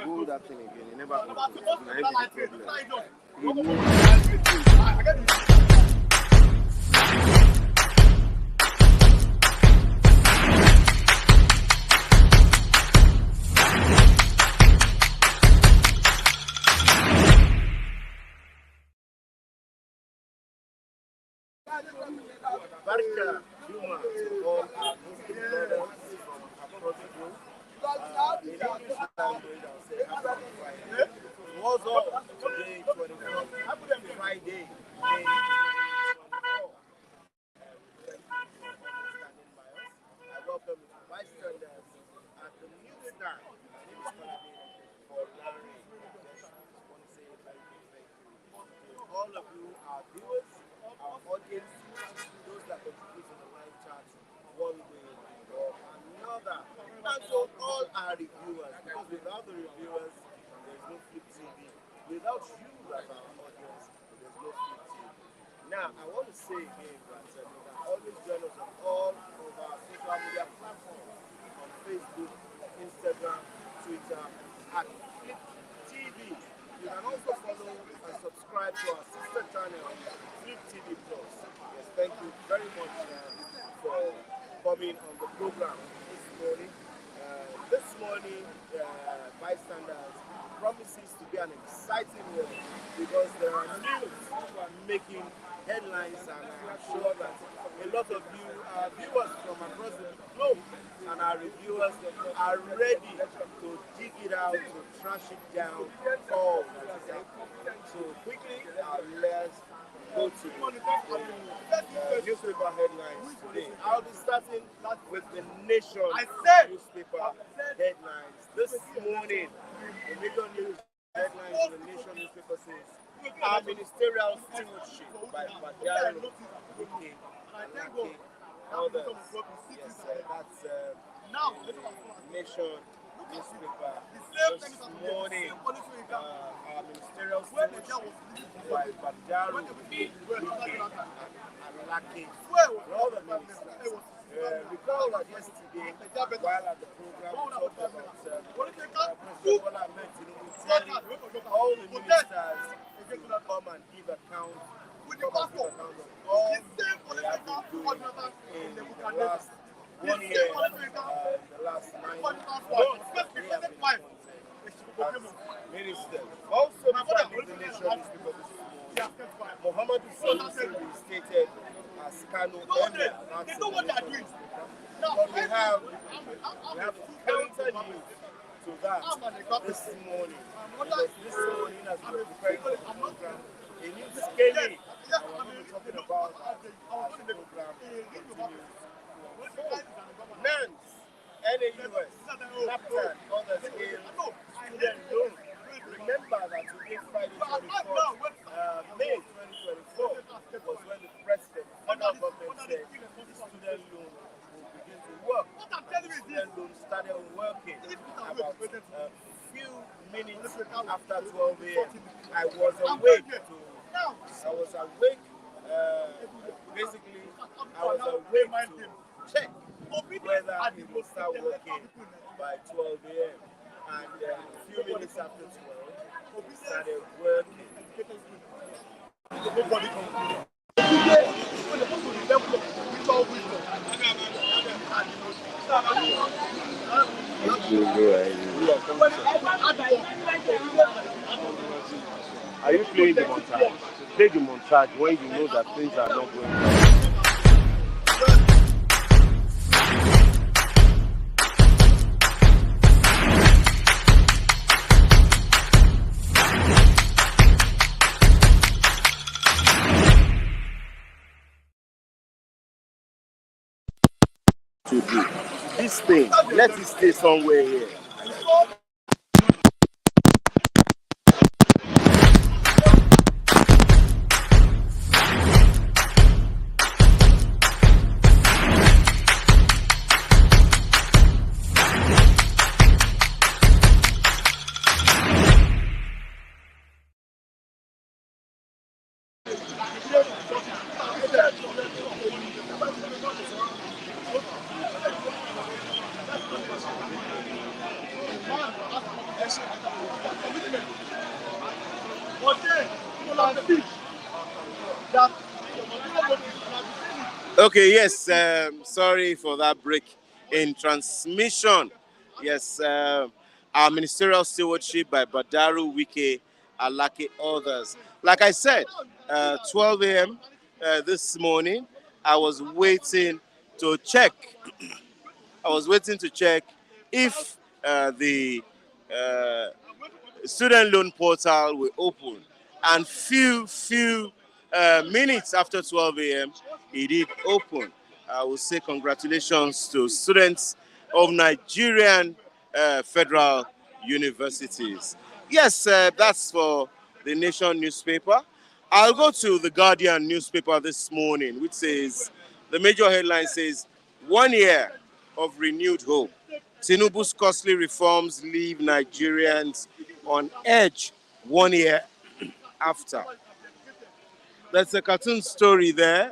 Do that thing again. You never Barka, Juma, to all our Muslim brothers from across the globe. What's up? Today, 24th, Friday, May 24th. I welcome bystanders at the new start. My name is Colabin for Larry. I just want to say thank you to all of you, our viewers, our audience, those that contribute to the live chat one way or another, and to all our reviewers, because without the reviewers, there's no Flip TV. Without you as our audience, there's no Flip TV. Now, I want to say again that you can always join us on all of our social media platforms, on Facebook, Instagram, Twitter, at Flip TV. You can also follow and subscribe to our sister channel, Flip TV Plus. Yes, thank you very much for coming on the program this morning. This morning, bystanders promises to be an exciting one because there are news who are making headlines, and I'm sure that a lot of you, viewers from across the globe, and our reviewers are ready to dig it out, to trash it down, all that is happening. So quickly, let's go to the newspaper headlines today. I'll be starting with the Nation newspaper headlines. This morning, the major news headlines in the Nation newspaper says, our ministerial stewardship by Badaro, others. Yes, that's Nation newspaper. This morning, our ministerial stewardship by Badaro, and lacking all the ministers. Recall that yesterday, while at the program, we talked about President Bola Ahmed Tinubu telling all the ministers to come and give account of all they have been doing in the last 1 year, the last 9 months. They have been as ministers. Also, before I leave the Nation newspaper this morning, Muhammadu Sanusi'S Reinstatement as Kano Emir. That's the Nation. But we have counter news to that this morning. Because this morning, as we're preparing for the program, a new scaling that we're going to be talking about as the program continues. NANS, NAUS, NAPTAN, others gave student loan. Remember that today, Friday 24th, May 2024, was when the president, federal government said the student loan will begin to work. The student loan started working about a few minutes after 12 a.m. I was awake. Basically, I was wait to check whether it will start working by 12 a.m. And a few minutes after 12, it started working. Are you playing the montage? Play the montage when you know that things are not going well. To do this thing, let it stay somewhere here. Okay, yes, sorry for that break in transmission. Yes, our ministerial stewardship by Badaru, Wike, Alake, others. Like I said, 12 a.m. This morning, I was waiting to check. I was waiting to check if the student loan portal will open, and few minutes after 12 a.m. it did open. I will say congratulations to students of Nigerian federal universities. Yes, that's for the Nation newspaper. I'll go to the Guardian newspaper this morning, which says, the major headline says, 1 year of renewed hope. Tinubu's costly reforms leave Nigerians on edge 1 year after. There's a cartoon story there.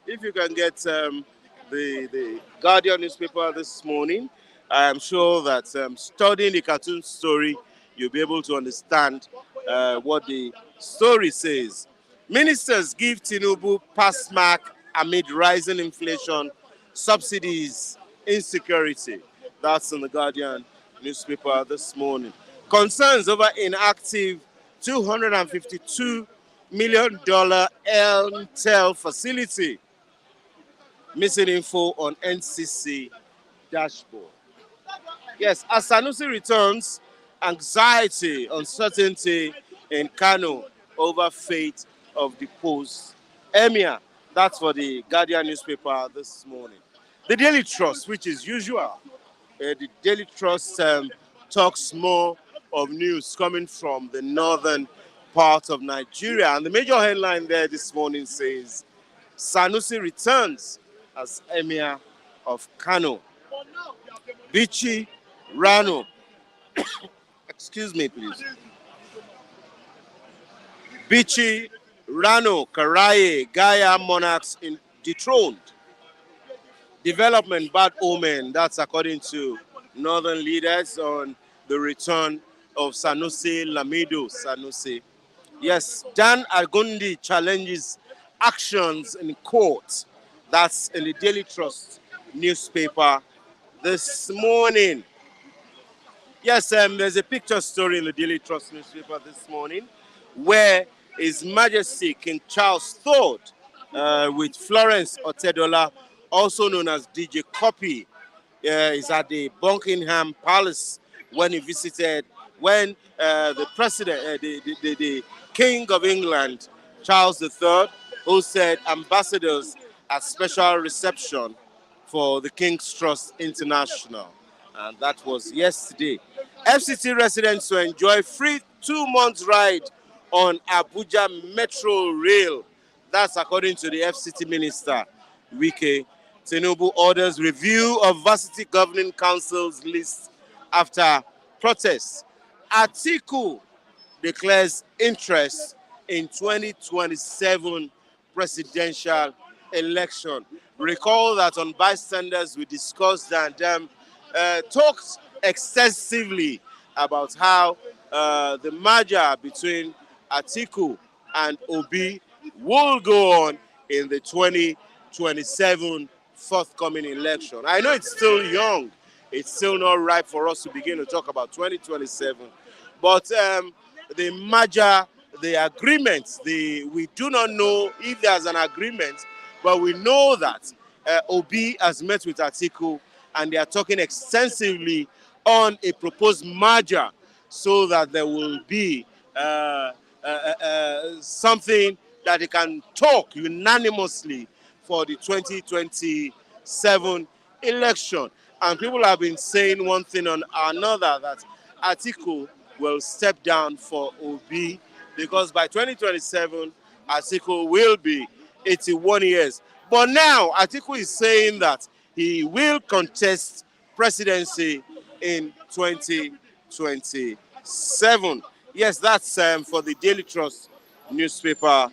If you can get the Guardian newspaper this morning, I am sure that studying the cartoon story, you'll be able to understand what the story says. Ministers give Tinubu pass mark amid rising inflation, subsidies, insecurity. That's in the Guardian newspaper this morning. Concerns over inactive $252 million Elmtel facility. Missing info on NCC dashboard. Yes, as Sanusi returns, anxiety, uncertainty in Kano over fate of the post emir. That's for the Guardian newspaper this morning. The Daily Trust, which is usual. The Daily Trust talks more of news coming from the northern part of Nigeria. And the major headline there this morning says, Sanusi returns as Emir of Kano. Bichi Rano. Excuse me, please. Bichi Rano, Karaye, Gaya monarchs dethroned. Development bad omen. That's according to northern leaders on the return of Sanusi Lamido Sanusi. Yes, Dan Agundi challenges actions in court. That's in the Daily Trust newspaper this morning. Yes, there's a picture story in the Daily Trust newspaper this morning where His Majesty King Charles III with Florence Otedola, also known as DJ Copy, is at the Buckingham Palace when he visited, when the president, the King of England, Charles III, hosted ambassadors at special reception for the King's Trust International. And that was yesterday. FCT residents will enjoy free 2 months ride on Abuja Metro Rail. That's according to the FCT Minister, Wike. Tinubu orders review of Varsity Governing Council's list after protests. Atiku declares interest in 2027 presidential election. Recall that on bystanders we discussed and talked extensively about how the merger between Atiku and Obi will go on in the 2027 forthcoming election. I know it's still young. It's still not ripe for us to begin to talk about 2027. But the merger, the agreement, we do not know if there's an agreement, but we know that Obi has met with Atiku and they are talking extensively on a proposed merger so that there will be something that they can talk unanimously for the 2027 election. And people have been saying one thing or another, that Atiku will step down for Obi because by 2027, Atiku will be 81 years. But now, Atiku is saying that he will contest presidency in 2027. Yes, that's for the Daily Trust newspaper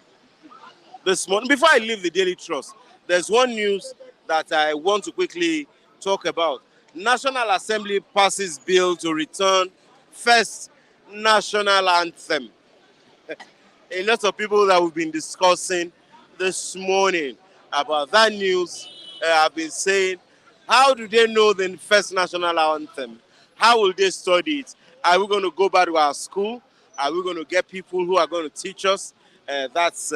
this morning. Before I leave the Daily Trust, there's one news that I want to quickly talk about. National Assembly passes bill to return first national anthem. A lot of people that we've been discussing this morning about that news have been saying, how do they know the first national anthem? How will they study it? Are we going to go back to our school? Are we going to get people who are going to teach us? That's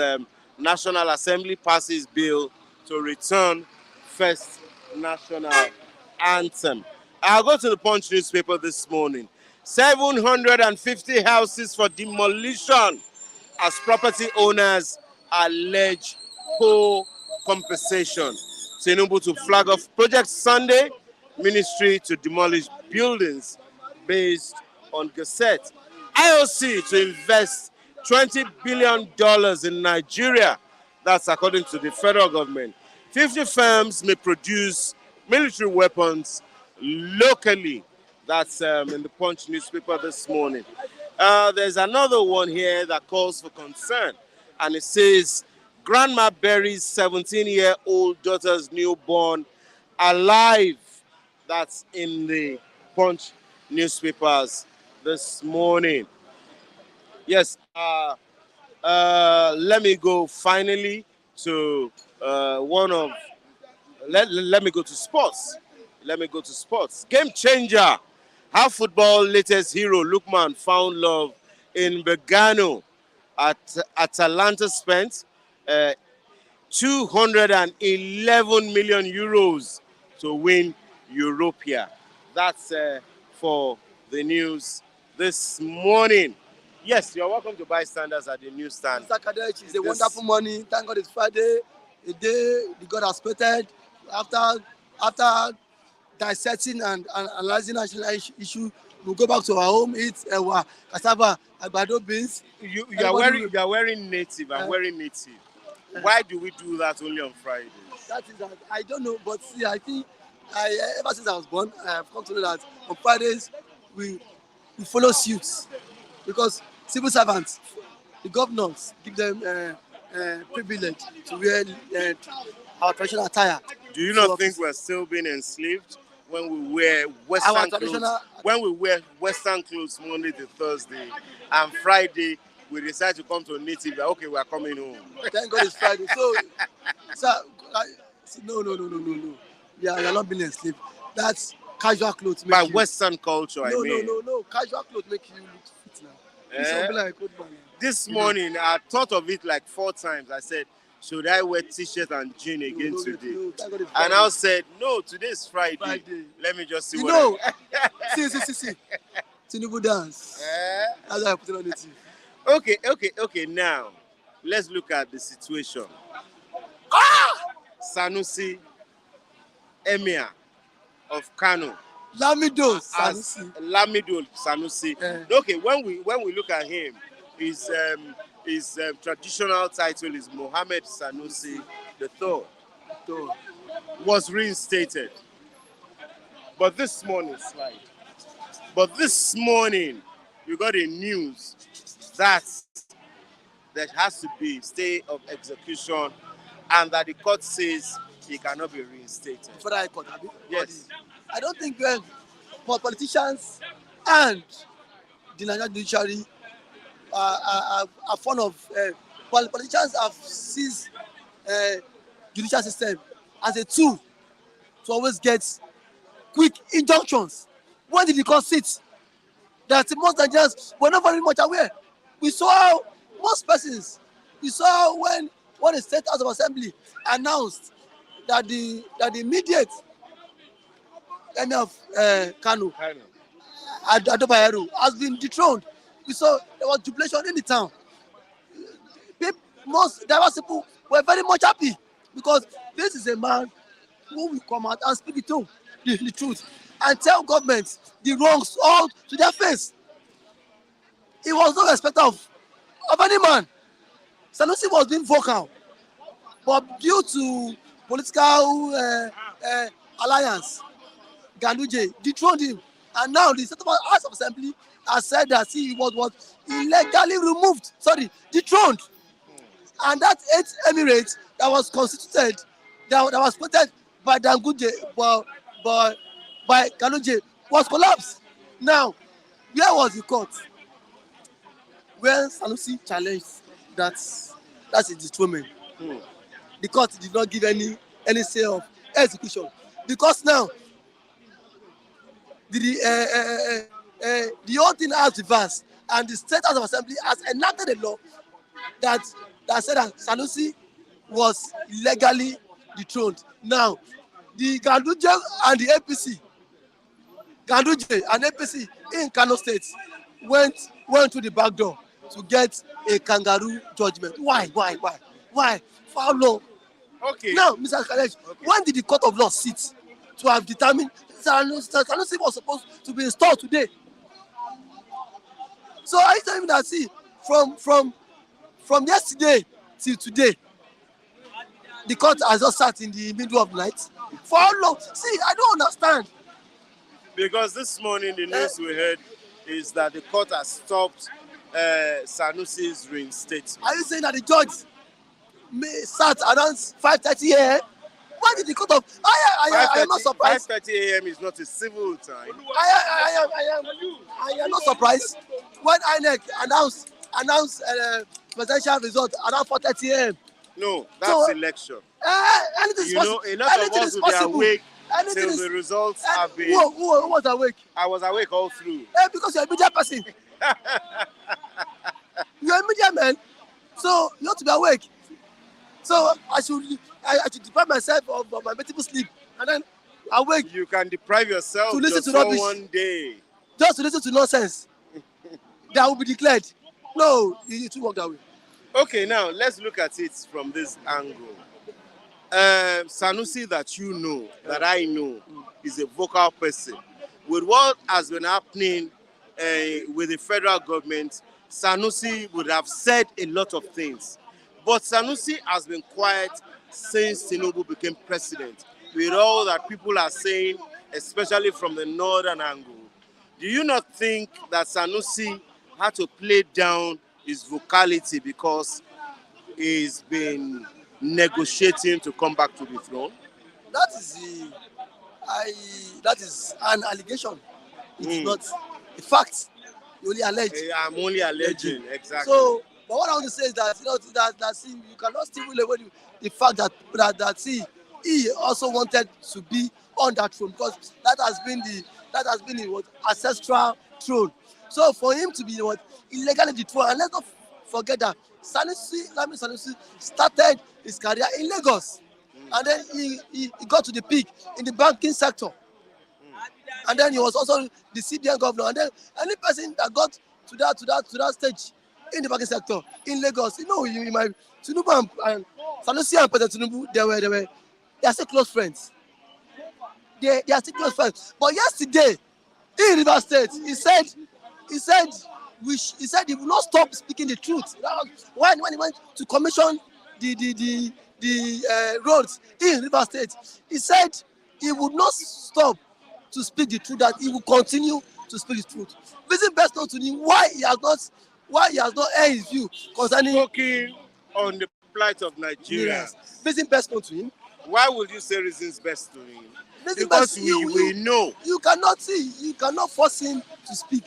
National Assembly passes bill to return first national anthem. I'll go to the Punch newspaper this morning. 750 houses for demolition as property owners allege poor compensation. Tinubu to flag off Project Sunday, Ministry to demolish buildings based on Gazette. IOC to invest $20 billion in Nigeria. That's according to the federal government. 50 firms may produce military weapons locally. That's in the Punch newspaper this morning. There's another one here that calls for concern. And it says, grandma buries 17-year-old daughter's newborn alive. That's in the Punch newspapers this morning. Yes, let me go finally to let me go to sports. Let me go to sports. Game changer. How football latest hero Lookman found love in Bergamo. Atalanta spent 211 million euros to win Europea. That's for the news this morning. Yes, you're welcome to bystanders at the newsstand. Mr. Kadech, it's a wonderful morning. Thank God it's Friday, a day the God has created. After dissecting and analyzing national issue, we'll go back to our home, eat cassava, agbado beans. You are wearing native. I'm wearing native. Why do we do that only on Fridays? That is, I don't know, but see, I think ever since I was born, I have come to know that on Fridays we follow suits, because civil servants, the governors give them privilege to wear our traditional attire. Do you not think we're still being enslaved when we wear Western clothes? When we wear Western clothes Monday to Thursday, and Friday we decide to come to native. Okay, we are coming home. Thank God it's Friday. So no. We are not being enslaved. That's casual clothes. By Western culture, I mean. No. Casual clothes make you look fit now. This morning, I thought of it like 4 times. I said, should I wear t-shirt and jean again today? And I said, no, today is Friday. Let me just see what see. Tinubu dance. That's why I put it on it. Okay. Now, let's look at the situation. Sanusi, Emir of Kano. Lamido Sanusi. Okay, when we look at him, his traditional title is Mohammed Sanusi III. Was reinstated. But this morning, we got a news that there has to be stay of execution and that the court says he cannot be reinstated. Federal High Court, abi? Yes. I don't think politicians and the Nigerian judiciary are fond of politicians have seized judicial system as a tool to always get quick injunctions. When did the court sit? That most Nigerians were not very much aware. We saw how most persons, we saw when the State House of Assembly announced that the immediate Emir of Kano, Ado Bayero, has been dethroned. We saw there was jubilation in the town. Most diverse people were very much happy because this is a man who will come out and speak the truth and tell governments the wrongs all to their face. He was no respecter of any man. Sanusi was being vocal, but due to political alliance, Ganduje dethroned him, and now the State House of Assembly has said that he was illegally removed, dethroned, and that 8th emirate that was constituted, that was created by Ganduje, by Ganduje, was collapsed. Now, where was the court when Sanusi challenged that's a dethronement? The court did not give any say of execution because now the whole thing has reversed, and the State House of Assembly has enacted a law that said that Sanusi was illegally dethroned. Now, the Ganduje and the APC in Kano State went through the back door to get a kangaroo judgment. Why? For how long? Okay. Now, Mr. Khaled, when did the court of law sit to have determined Sanusi was supposed to be installed today? So are you telling me that, see, from yesterday till today, the court has just sat in the middle of the night? For how long? See, I don't understand. Because this morning the news we heard is that the court has stopped Sanusi's reinstatement. Are you saying that the judge sat around 5:30 a.m.? Why did the court of... I am not surprised. 5:30 a.m. is not a civil time. I am not surprised when INEC announced presidential result around 4:30 a.m. No, that's election. Anything is possible. A lot of us will be awake till the results have been... Who was awake? I was awake all through. Because you're a media person. You're a media man, so you have to be awake. So I should deprive myself of my multiple sleep and then awake. You can deprive yourself to listen just to rubbish. for one day. Just to listen to nonsense that will be declared. No, it won't work that way. Okay, now let's look at it from this angle. Sanusi that you know, that I know, is a vocal person. With what has been happening with the federal government, Sanusi would have said a lot of things. But Sanusi has been quiet since Tinubu became president, with all that people are saying, especially from the northern angle. Do you not think that Sanusi had to play down his vocality because he's been negotiating to come back to the throne? That is an allegation. It's not a fact. You only allege. I'm only alleging, exactly. So, but what I want to say is that see, you cannot steal away the fact that see, he also wanted to be on that throne because that has been the ancestral throne. So for him to be illegally dethroned, and let's not forget that Sanusi started his career in Lagos, and then he got to the peak in the banking sector, and then he was also the CBN governor, and then any person that got to that stage in the banking sector in Lagos, you might Tinubu and Sanusi and President Tinubu, they are still close friends. They are still close friends. But yesterday in Rivers State, he said he will not stop speaking the truth. When he went to commission the roads in Rivers State, he said he would not stop to speak the truth, that he will continue to speak the truth. Reason best known to him why he has not aired his view concerning talking on the plight of Nigeria. Yes. Reason best known to him. Why would you say reasons best to him? Reason Because best, we know. You cannot see. You cannot force him to speak.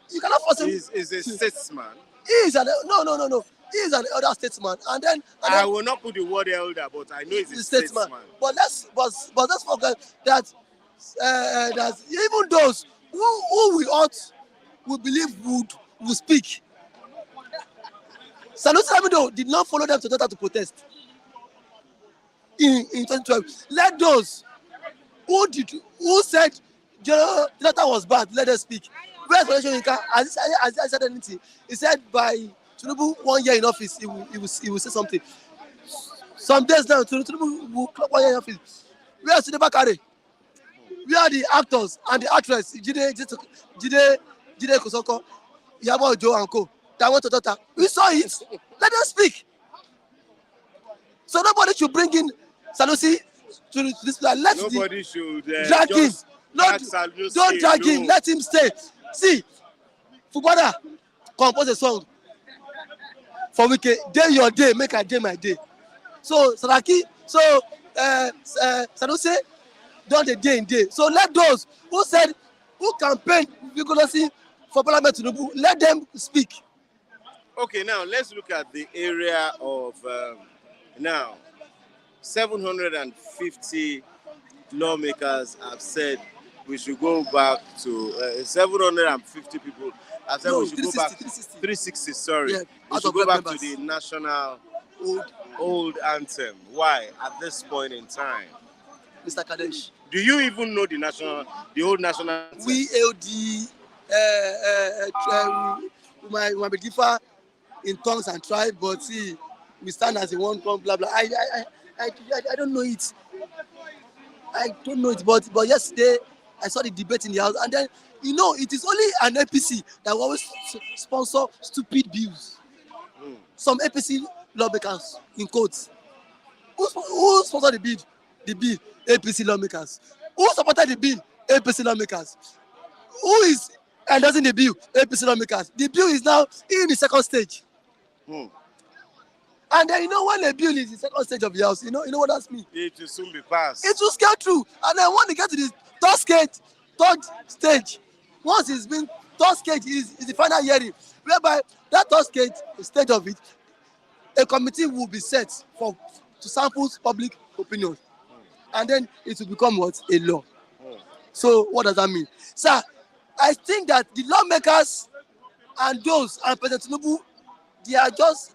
You cannot force him. He's a statesman. He is an no. He is an elder statesman, and then I will not put the word elder, but I know he's a statesman. But let's forget that that even those who we ought we believe would speak. Sanusi's Reinstatement did not follow them to Delta to protest in 2012. Let those who said Delta was bad, let them speak. Where's Foundation Inca? Has he said anything? He said by Tinubu 1 year in office, he will say something. Some days now, Tinubu will clock 1 year in office. Where is Sideba Kare? Where are the actors and the actress? Jide Kosoko, Yabo Ojo and Co. That went to Delta. We saw it. Let them speak. So nobody should bring in Sanusi to this place. Nobody should drag him. Don't drag him. Let him stay. See, Fubara compose a song for Wike. Day your day, make a day my day. So Sanusi done the day in day. So let those who campaign vigorously for Parliament Tinubu, let them speak. Okay, now let's look at the area of now 750 lawmakers have said we should go back to 750 people have said we should go back 360, sorry. Yeah, we should go back to the national old anthem. Why at this point in time? Mr. Kadesh. Do you even know the old national anthem? We LD we might be differ in tongues and tribe, but see, we stand as a one blah blah. I don't know it. I don't know it, but yesterday I saw the debate in the house, and then it is only an APC that will always sponsor stupid bills. Some APC lawmakers in quotes. Who sponsored the bill? The bill, APC lawmakers. Who supported the bill? APC lawmakers. Who is endorsing the bill? APC lawmakers. The bill is now in the second stage. And then when a bill is in the second stage of the house, you know what that means? It will soon be passed. It will scale through. And then when they get to the third stage, once it's been third stage is the final hearing, whereby that third stage of it, a committee will be set to sample public opinion. And then it will become what? A law. So what does that mean? Sir, I think that the lawmakers and President Tinubu, they are just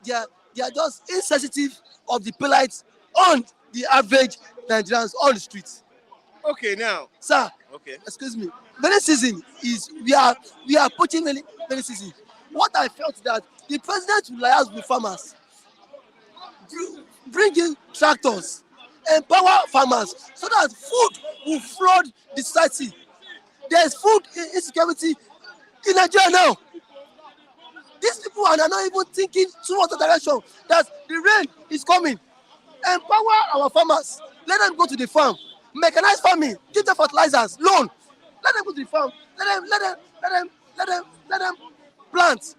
insensitive of the plight on the average Nigerians on the streets. Okay, now. Sir, okay. Excuse me. Many season is we are approaching many season. What I felt that the president will liaise with farmers, bring in tractors, empower farmers so that food will flood the society. There is food insecurity in Nigeria now. These people are not even thinking towards the direction that the rain is coming. Empower our farmers. Let them go to the farm. Mechanized farming. Give them fertilizers. Loan. Let them go to the farm. Let them plant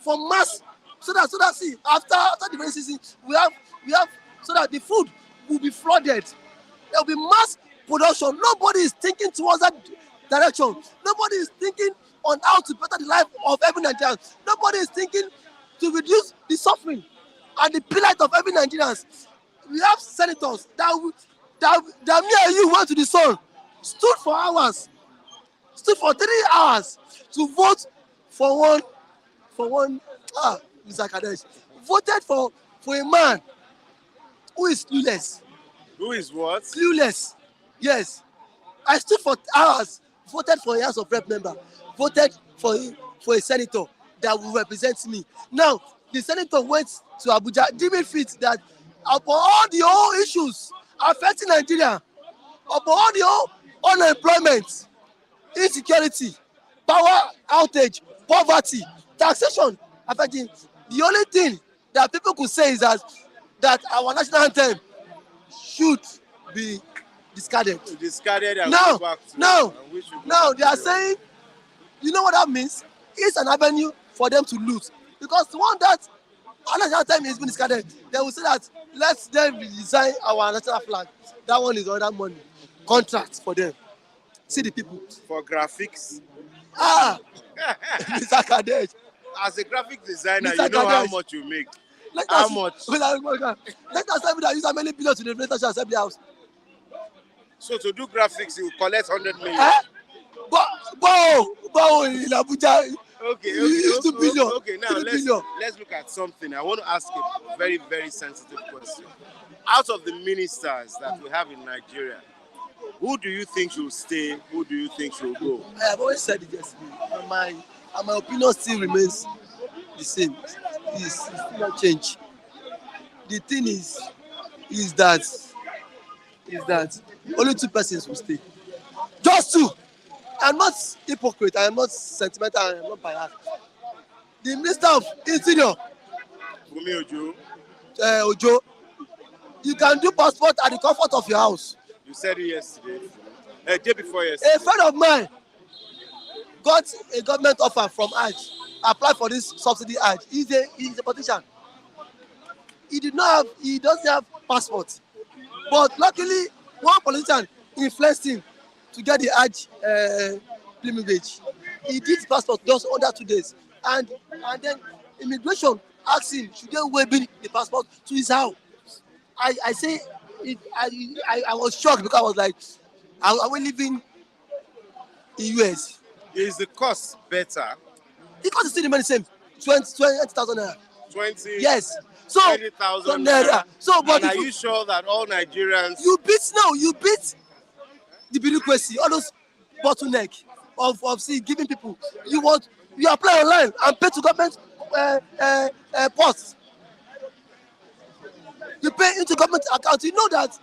for mass. So that see after the rainy season we have so that the food will be flooded. There will be mass production. Nobody is thinking towards that direction. Nobody is thinking on how to better the life of every Nigerian. Nobody is thinking to reduce the suffering and the plight of every Nigerian. We have senators that me and you went to the sun, stood for 3 hours to vote for one Mr. Kadesh, voted for a man who is clueless. Who is what? Clueless. Yes. I stood for hours, voted for a House of Rep member, voted for a senator that will represent me. Now, the senator went to Abuja, deeming fit that upon all the whole issues affecting Nigeria, upon all the whole unemployment, insecurity, power outage, poverty, taxation affecting, the only thing that people could say is that our national anthem should be discarded. And now they are saying, you know what that means? It's an avenue for them to loot, because the one that National time is being discarded. They will say that let's then redesign our national flag. That one is other money. Contract for them. See the people. For graphics. Mr. Kadesh. As a graphic designer, Mr. you know how Kadesh. much you make. Let How us much? let us tell me that use how many billions to the National Assembly House. So to do graphics, you collect 100 million. But in Abuja, Okay, it's 2 billion. okay. Now 3 billion. let's look at something. I want to ask a very, very sensitive question. Out of the ministers that we have in Nigeria, who do you think should stay? Who do you think should go? I have always said it yesterday, and my opinion still remains the same. It's still not change. The thing is that only 2 persons will stay. Just 2. I'm not hypocrite. I am not sentimental. I am not biased. The Minister of Interior, Bumi Ojo, Ojo, you can do passport at the comfort of your house. you said it yesterday. Day before yesterday. A friend of mine got a government offer from Hajj, applied for this subsidy Hajj. He's a politician. He doesn't have passport. But luckily, one politician influenced him to get the Hajj pilgrimage. He did his passport just under 2 days. And then immigration asked him, should they waive the passport to his house? I was shocked because I was like, are we living in US? Is the cost better? The cost is still the same, 20,000 naira. 20? Yes. So 20,000 naira. So, but and are you sure that all Nigerians? you beat the bureaucracy, all those bottleneck of giving people. You apply online and pay to government posts. You pay into government account. You know that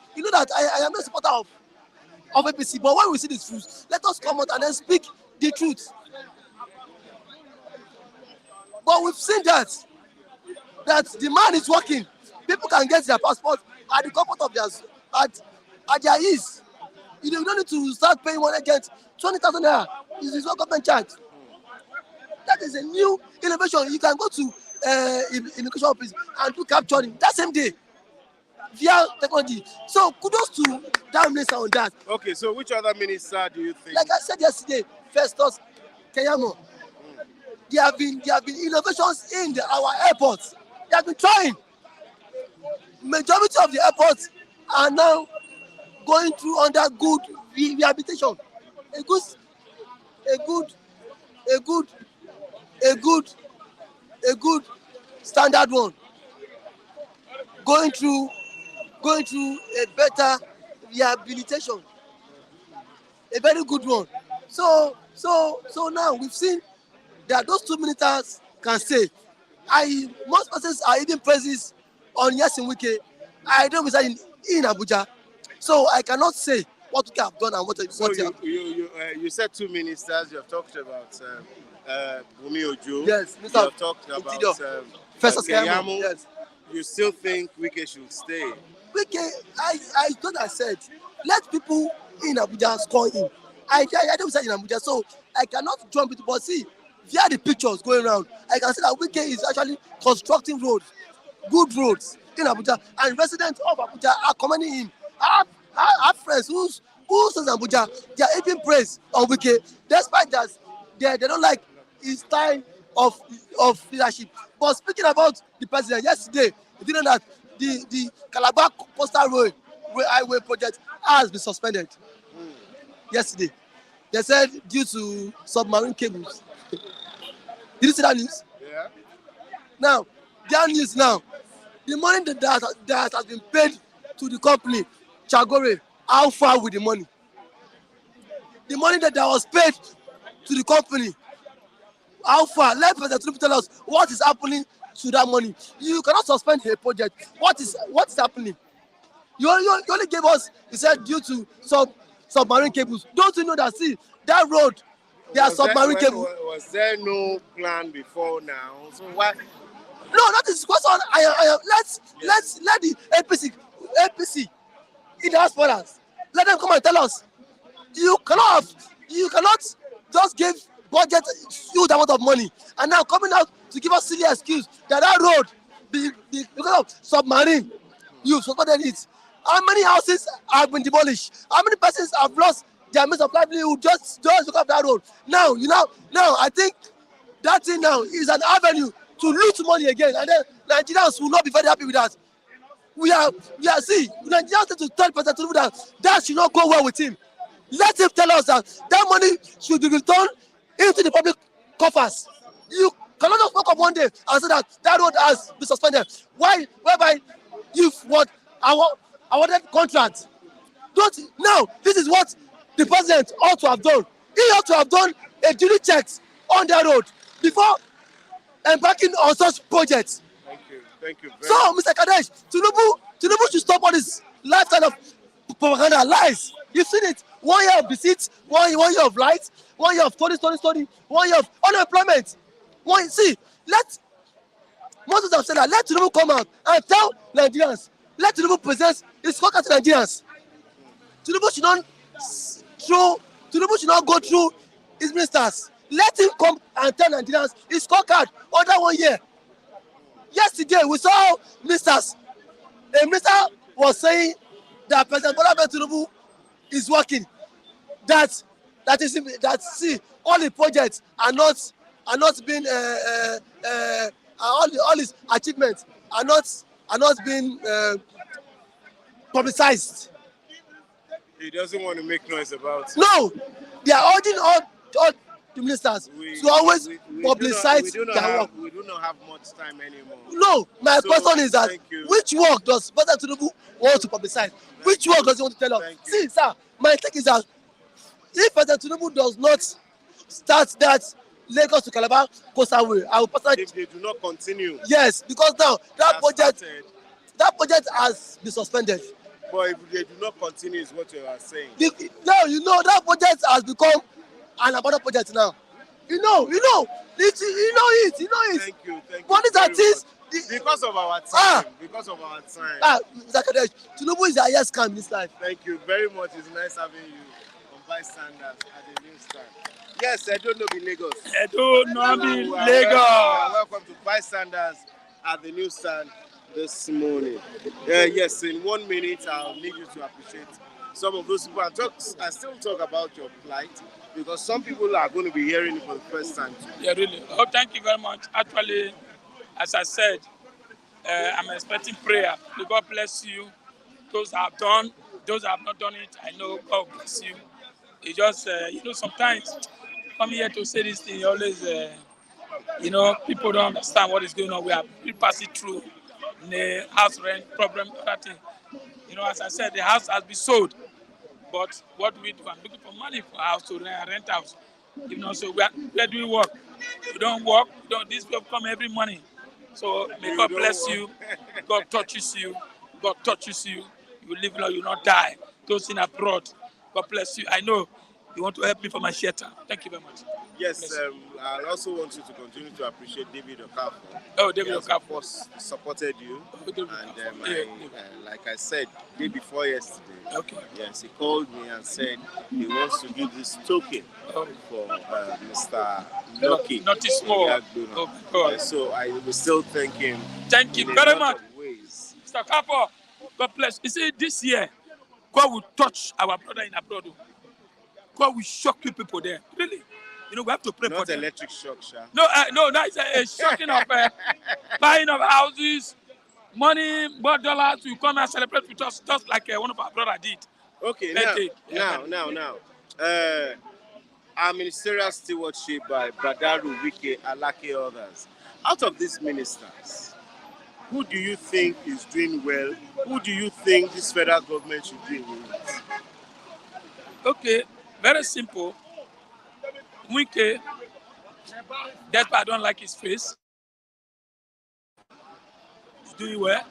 I am not a supporter of APC, but when we see the truth, let us come out and then speak the truth. But we've seen that the man is working. People can get their passport at the comfort of their at their ease. You don't need to start paying one agent 20,000 naira. Is what government charge. That is a new innovation. You can go to immigration office and do capturing that same day via technology. So kudos to that minister on that. Okay, so which other minister do you think? Like I said yesterday, Festus Keyamo. There have been innovations in our airports. They have been trying. Majority of the airports are now going through under good rehabilitation. A good standard one. Going through a better rehabilitation. A very good one. So now we've seen that those 2 ministers can stay. Most persons are even praises on Yasin Wike. I don't reside in Abuja, so I cannot say what we have done and what. So you said 2 ministers. You have talked about Bumi Ojo. Yes, Minister. You have talked about Festus Keyamo. Yes. You still think Wike should stay? Wike, I thought I said let people in Abuja score him. I don't reside in Abuja, so I cannot jump it. But see, via the pictures going around, I can see that Wike is actually constructing roads, good roads in Abuja, and residents of Abuja are commending him. I have friends who in Abuja, they are even praise on Wike, despite that they don't like his style of leadership. But speaking about the president, yesterday, you didn't know that the Calabar Coastal Highway project has been suspended. Yesterday, they said due to submarine cables. Did you see that news? Yeah. Now, their news now, the money that has been paid to the company, Chagore, how far with the money? The money that was paid to the company, how far? Let President tell us what is happening to that money. You cannot suspend a project. What is happening? You only gave us, he said, due to submarine cables. Don't you know that, see, that road, there are submarine cables. Was there no plan before now? So why? No, that is question. Let's let the APC in the hospitals. Let them come and tell us. You cannot just give budget huge amount of money and now coming out to give us silly excuse that road because of submarine. You supported it. How many houses have been demolished? How many persons have lost their means of livelihood just because of that road? Now, now I think that thing now is an avenue to loot money again, and then Nigerians will not be very happy with that. We are see, Nigerians need to tell President Tinubu that should not go well with him. Let him tell us that money should be returned into the public coffers. You cannot just wake up one day and say that road has been suspended. Why? Whereby you've awarded contract. Don't now. This is what the president ought to have done. He ought to have done a duty checks on that road before embarking on such projects. Thank you. So, Mr. Kadesh, Tinubu should stop all this lifestyle of propaganda lies. You've seen it. 1 year of deceit, 1 year of lies, 1 year of story, 1 year of unemployment. Let most have said that. Let Tinubu come out and tell Nigerians. Let Tinubu present his scorecard to Nigerians. Tinubu should not go through his ministers. Let him come and tell Nigerians his scorecard under 1 year. Yesterday we saw ministers. A minister was saying that President Bola Tinubu is working. That see, all the projects are not being all his achievements are not being publicized. He doesn't want to make noise about it. No, they are urging all the ministers to always publicize their work. We do not have much time anymore. No, my question is that which work does President Tinubu want to publicize? Which work does he want to tell us? See, sir, my take is that if President Tinubu does not start that Lagos to Calabar coastal way, I will personally. If they do not continue. Yes, because now that project has been suspended. But if they do not continue, is what you are saying. Now that project has become an abandoned project now. You know it. Thank you. What is that things? Because of our time. Mr. Kadesh, Tinubu is the highest scam in this life. Thank you very much. It's nice having you on bystanders at the newsstand. Yes, I don't know be Lagos. Welcome to bystanders at the newsstand this morning. Yes, in 1 minute I'll need you to appreciate some of those people and still talk about your plight, because some people are going to be hearing it for the first time too. Yeah, really. Oh, thank you very much. Actually, as I said, I'm expecting prayer. May God bless you. Those that have done, those that have not done it, I know God bless you. It just, sometimes come here to say this thing, always, people don't understand what is going on. We pass it through the house rent problem, other thing. As I said, the house has been sold. But what do we do? I'm looking for money for a house to rent house. So where do we work? We don't work. These people come every morning. So may God bless you. God touches you. God touches you. You will live long, you will not die. Those in abroad, God bless you. I know you want to help me for my shelter. Thank you very much. Yes, I also want you to continue to appreciate David Okafor. Oh, David Okafor supported you. Like I said, day before yesterday. Okay. Yes, he called me and said he wants to give this token for Mr. Lucky. Not small. So I will still thank him. Thank you very much. Mr. Okafor, God bless. You see, this year, God will touch our brother in abroad. God will shock you people there. Really. We have to pray for them. Not electric shock, Sha. No, that's a shocking of buying of houses, money, more dollars. You come and celebrate with us, just like one of our brothers did. Okay, now. Our ministerial stewardship by Badaru, Wike, Alake, others. Out of these ministers, who do you think is doing well? Who do you think this federal government should do with? Okay, very simple. Wike, that's why I don't like his face. He's doing well.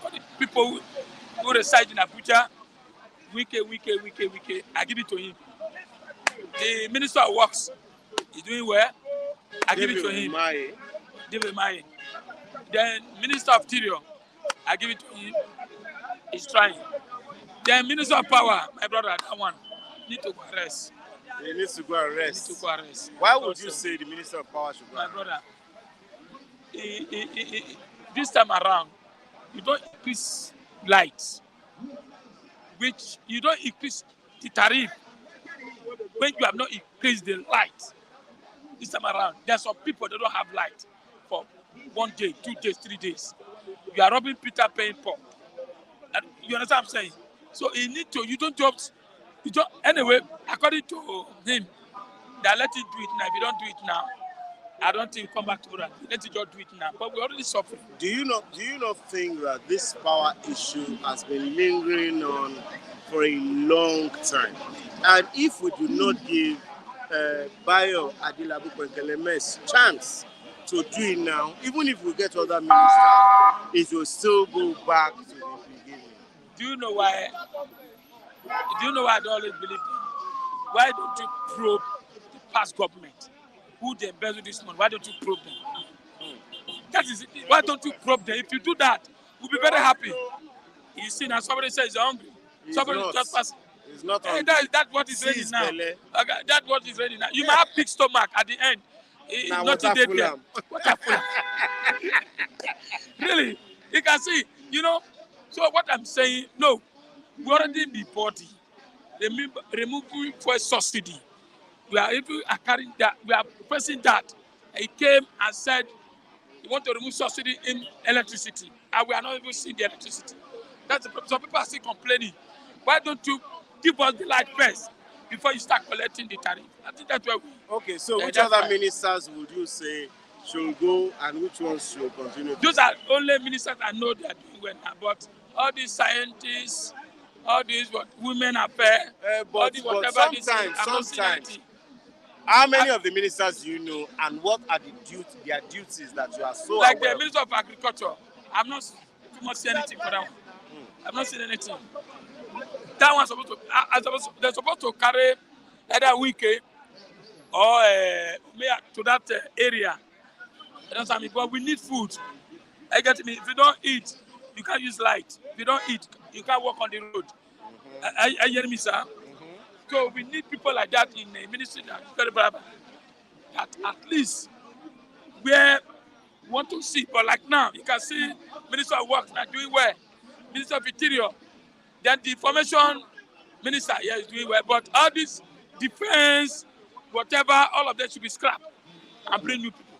For the people who reside in Abuja, Wike, I give it to him. The Minister of Works is doing well. I give it to him. David Maye. Then Minister of Interior, I give it to him. He's trying. Then Minister of Power, my brother, that one, need to go arrest. He needs to go and rest. He needs to go and rest. Why would you say the Minister of Power should go? My brother, this time around, you don't increase lights, which you don't increase the tariff when you have not increased the light. This time around, there are some people that don't have light for 1 day, 2 days, 3 days. You are robbing Peter paying Paul. And you understand what I'm saying? So you don't just, anyway, according to him, they let him do it now. If you don't do it now, I don't think come back to that. Let it just do it now. But we're already suffering. Do you not think that this power issue has been lingering on for a long time? And if we do not give Bayo Adilabu Kwenkeleme's chance to do it now, even if we get other ministers, it will still go back to the beginning. Do you know why? I don't always believe them? Why don't you probe the past government? Who they embezzle this money? Why don't you probe them? That is it. Why don't you probe them? If you do that, we'll be very happy. You see now, somebody says he's hungry. Somebody just pass. It's not hey, that's what is ready now. Okay, that's what is ready now. You might have big stomach at the end. Now, nothing there. What a fool. Really? You can see, So what I'm saying, no, we already be body. Removing fuel subsidy. We are carrying that. We are pressing that. He came and said he want to remove subsidy in electricity, and we are not even seeing the electricity. That's the problem. Some people are still complaining. Why don't you give us the light first before you start collecting the tariff? I think that's where we. Okay, so which other ministers would you say should go and which ones should continue? Those are only ministers I know they are doing well now, but all these scientists, all these women affairs, all these whatever sometimes. How many of the ministers do you know, and what are their duties that you are so like aware the Minister of Agriculture? I'm not too much saying anything for that one. I'm not saying anything. That one's they're supposed to carry either a week or to that area. But we need food. I get me. If you don't eat, you can't use light. If you don't eat, you can't walk on the road. I hear me, sir. So we need people like that in the ministry that at least where we want to see. But like now, you can see Minister of Works now doing well. Minister of Interior. Then the Information Minister, is doing well. But all this defense, whatever, all of that should be scrapped and bring new people.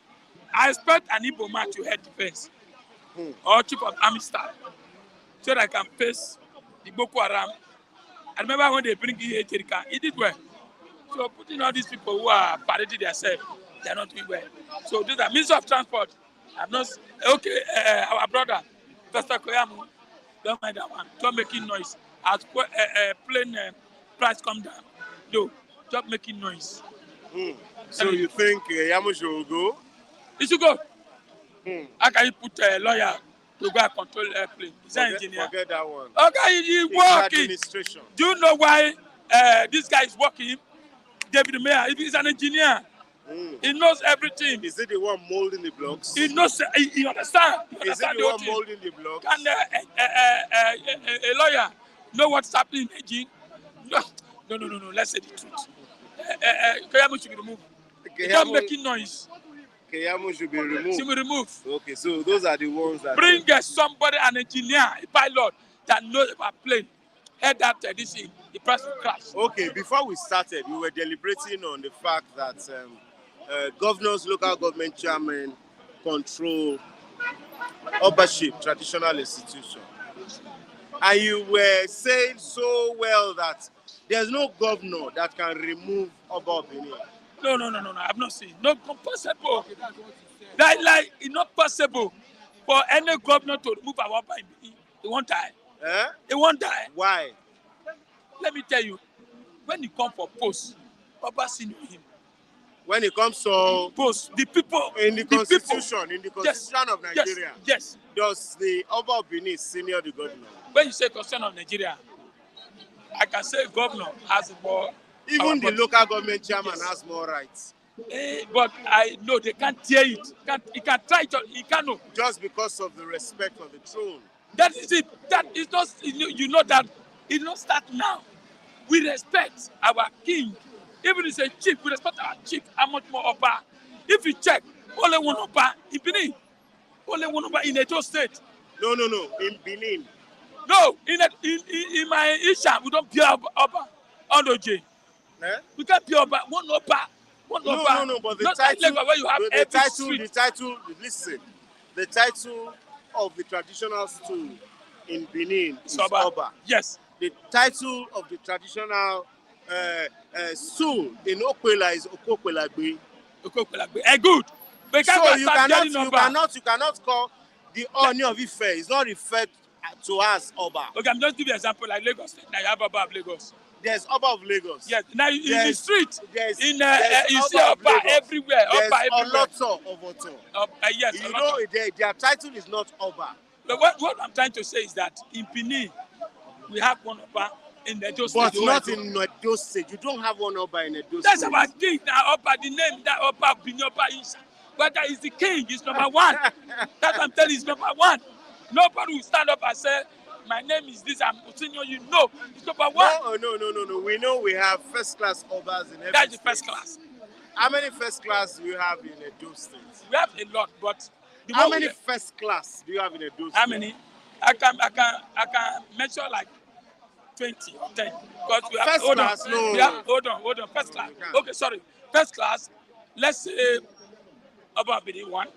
I expect an Igbo man to head defense or chief of army staff so that I can face the Boko Haram. I remember when they bring Jerica, he did well. So putting all these people who are parading themselves, they are not doing well. So these are Minister of Transport. I'm not our brother, Pastor Koyamu, don't mind that one. Stop making noise. As plane price come down. No, stop making noise. So you think Yamu should go? He should go. How can you put a lawyer to go and control airplane? He's an engineer. Forget that one. Okay, he's working. Administration. Do you know why this guy is working? David Mayer, he's an engineer. He knows everything. Is it the one molding the blocks? He knows. He understands. Is it the one molding the blocks? Can a lawyer know what's happening in engine? No. Let's say the truth. Kayamu should be removed. He's not making noise. Kayamu should be removed. Should be removed. Okay, so those are the ones that... Bring somebody, an engineer, a pilot that knows about plane. Head that this thing, the price will crash. Okay, before we started, we were deliberating on the fact that governors, local government chairmen control ownership, traditional institutions. And you were saying so well that there's no governor that can remove Oba Obini. No, I've not seen. No, possible. It's not possible for any governor to remove our Oba Obini. He won't die. He won't die. Why? Let me tell you, when he come for post, Oba senior him. When it comes to post, the people in the constitution, of Nigeria, yes. Does the Oba Obini senior the governor? When you say constitution of Nigeria, I can say governor has more. Even the local government chairman has more rights. But I know they can't tear it. He can try it. He cannot. Just because of the respect for the throne. That is it. That is not. You know that it not start now. We respect our king. Even if it's a chief, we respect our chief. How much more Oba? If you check, only one Oba in Benin. Only one Oba in Edo State. No. In Benin. No, in my Isha, we don't pure Oba on the J. Eh? We can't pure Oba. One Oba. No. But the Not title, like Lagos where you have the every title, street. the title. Listen, the title of the traditional stool in Benin is Oba. Yes. The title of the traditional stool in Okwela is Okokwelagbe. Good. But So you cannot call the Oni of Ife. It's not referred to as Oba. Okay, I'm just giving you an example like Lagos. Now you have Oba of Lagos. There's Oba of Lagos. Yes. Now in the street, there's you see Oba everywhere. There's Oba everywhere. Oloto of Oto. Yes. You know their title is not Oba. But what I'm trying to say is that in Benin, we have one Oba in Edo State. But not in Edo State. You don't have one Oba in Edo State. That's our thing. Now Oba, the name that Oba Benin Oba is. Whether he's the king, he's number one. That's what I'm telling you, he's number one. Nobody will stand up and say, my name is this, I'm senior, you know. It's number one. No. We know we have first class Obas in every That's the state. first class. How many first class do you have in Edo State? We have a lot, but how many first class do you have in Edo State? How many? I can measure like 20 or 10. Because we have first class, no. We have hold on. First class. Okay, sorry. First class, let's say about one,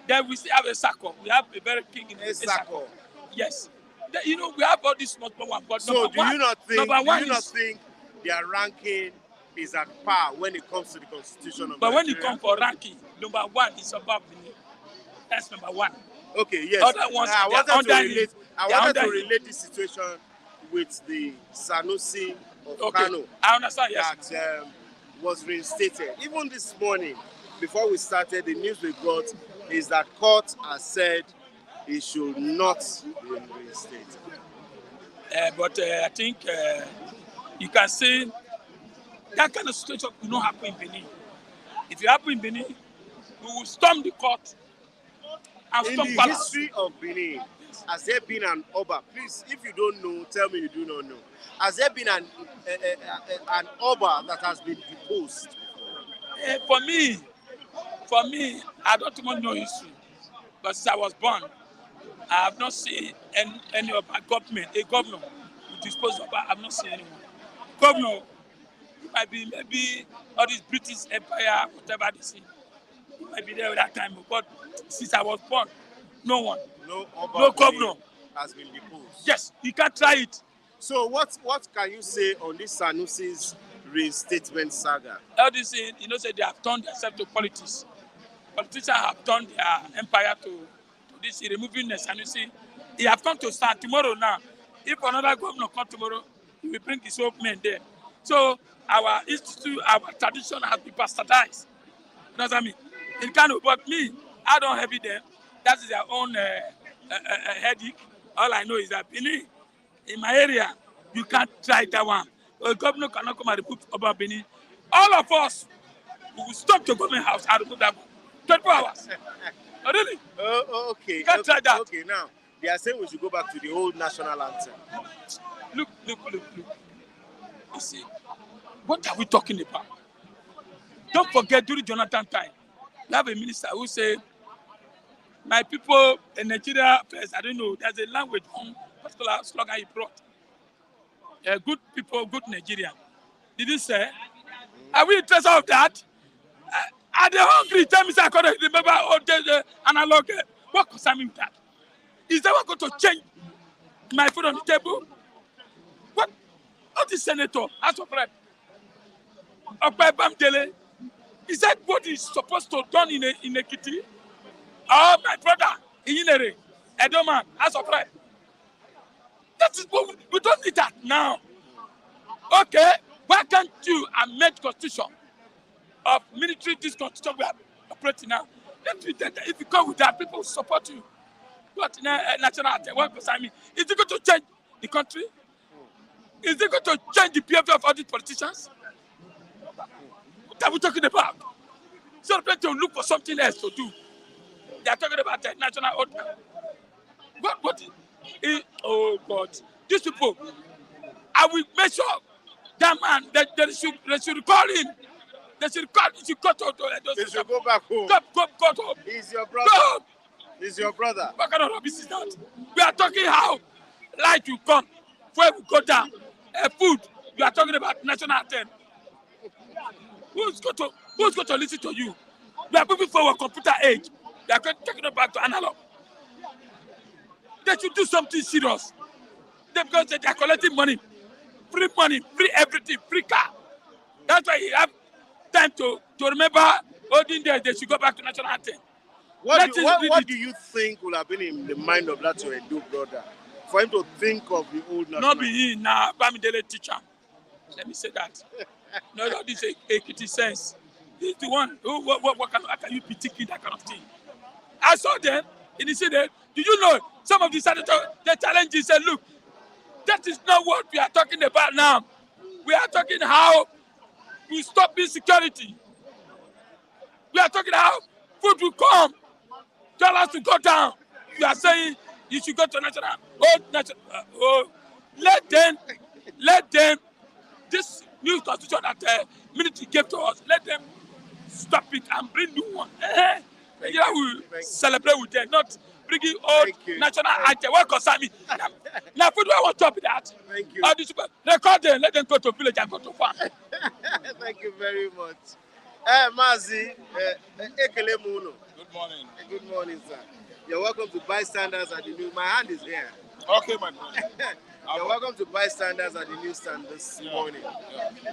then we still have a circle. We have a very king in a circle. Yes. Then, we have all these small ones. But so do you not think their ranking is at par when it comes to the constitution of But Nigeria? when it comes for ranking, number one is above Benin. That's number one. Okay, yes. Other ones, I wanted to relate this situation with the Sanusi of Kano. I understand, yes. That was reinstated. Even this morning, before we started, the news we got is that court has said he should not be reinstated. But I think you can say that kind of situation will not happen in Benin. If it happen in Benin, we will storm the court and in storm the palace. history of Benin, has there been an Oba? Please, if you don't know, tell me you do not know. Has there been an Oba that has been deposed? For me, I don't even know history. But since I was born, I have not seen any of my government, a governor who disposed of. I have not seen anyone. Governor, it might be maybe all this British Empire, whatever they say. It might be there at that time. But since I was born, no one. No governor has been deposed. Yes, you can try it. So what can you say on this Sanusi's reinstatement saga? All this, say they have turned themselves to politics. Politicians have turned their empire to this, removing the Sanusi. He have come to stand tomorrow now. If another governor comes tomorrow, he will bring his own men there. So our institute, our tradition has been bastardized. You know what I mean? In Kano, but me, I don't have it there. That is their own headache. All I know is that Benin, in my area, you can't try that one. A governor cannot come and remove Oba Benin. All of us, we will stop the government house and remove that one. 24 hours. Oh, really? Okay. You can't try that. Okay, now, they are saying we should go back to the old national anthem. Look. You see, what are we talking about? Don't forget, during Jonathan time, we have a minister who said, my people in Nigeria first, I don't know, there's a language, one particular slogan he brought. Good people, good Nigerian. Did he say, are we interested of that? Are they hungry? Tell me, sir, I can't remember all the analog. What concern me with that? Is that going to change my food on the table? What is senator, House of Rep? Is that what is supposed to done in Ekiti? Oh, my brother, Inere, Edoman, House of Rep. That is what we don't need that now. Okay, why can't you amend constitution of military, this constitution we are operating now? If you come with that, people will support you. What national anthem? What concern me? Is it going to change the country? Is it going to change the behavior of all these politicians? What are we talking about? So they're to look for something else to do. They are talking about the national order. Oh God, these people, I will make sure that man that they should recall him They should go to those. They should go back home. Go home. He's your brother. Go home. He's your brother. What kind of rubbish is that? We are talking how light will come, where we go down, food. You are talking about national anthem. Who's going to listen to you? We are moving forward computer age. They are taking it back to analog. They should do something serious. Because they are collecting money, free everything, free car. That's why you have time to remember olden days. They should go back to national anthem. What do you think would have been in the mind of that your Edo brother for him to think of the old national? Not be him now, Bamidele teacher. Let me say that. No, this is a sense. He's the one who how can you be thinking that kind of thing? I saw them in the city. Do you know some of the senators, the challenges said, look, that is not what we are talking about now. We are talking how we stop insecurity. We are talking how food will come, dollars to go down. You are saying you should go to national. Let them, this new constitution that military gave to us, let them stop it and bring new one. Nigeria will celebrate with them, not bringing old national anthem. What concern me? Now, food I want to be that. Thank you. Record them, let them go to village and go to farm. Thank you very much. Mazi, Ekele Muno. Good morning. Good morning, sir. You're welcome to bystanders at the new. My hand is here. Okay, my friend. You're welcome to bystanders at the newsstand this morning.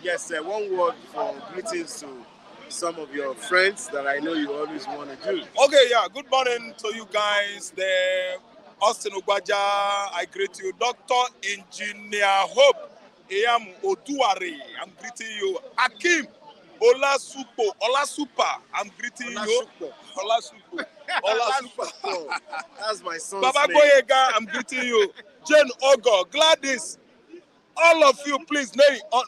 Yes, one word for greetings to some of your friends that I know you always want to do. Okay, yeah. Good morning to you guys there. Austin Ugbaja, I greet you. Dr. Engineer Hope Eyam Oduare, I'm greeting you. Akim Olasupa, I'm greeting you. Olasupa. That's my son's Baba name. Boyega, I'm greeting you. Jane Ogo, Gladys, all of you, please,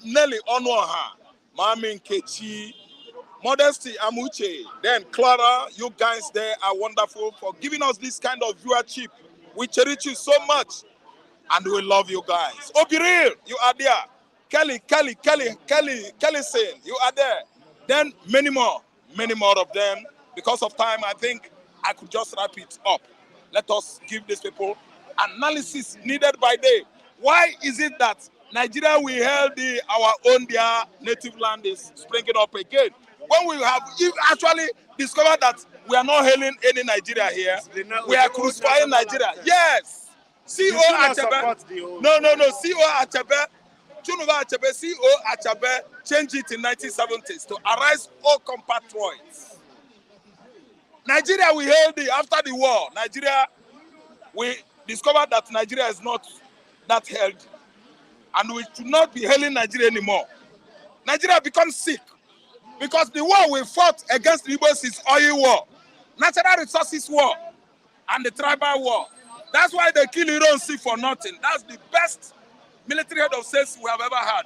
Nelly Onoha, Mami Nkechi, Modesty Amuche, then Clara, you guys there are wonderful for giving us this kind of viewership. We cherish you so much, and we love you guys. Obiril, you are there. Kelly saying, you are there. Then many more of them. Because of time, I think I could just wrap it up. Let us give these people analysis needed by day. Why is it that Nigeria, we held our own, their native land is springing up again? When we have actually discovered that we are not hailing any Nigeria here, we are crucifying Nigeria. Yes. CO Achebe. No. CO Achebe. Chunuva Achebe. CO Achebe changed it in 1970s to arise all compatriots. Nigeria, we held it after the war. Nigeria, we discovered that Nigeria is not that held, and we should not be hailing Nigeria anymore. Nigeria becomes sick because the war we fought against the Igbos is oil war, natural resources war, and the tribal war. That's why they kill Ironsi for nothing. That's the best military head of state we have ever had.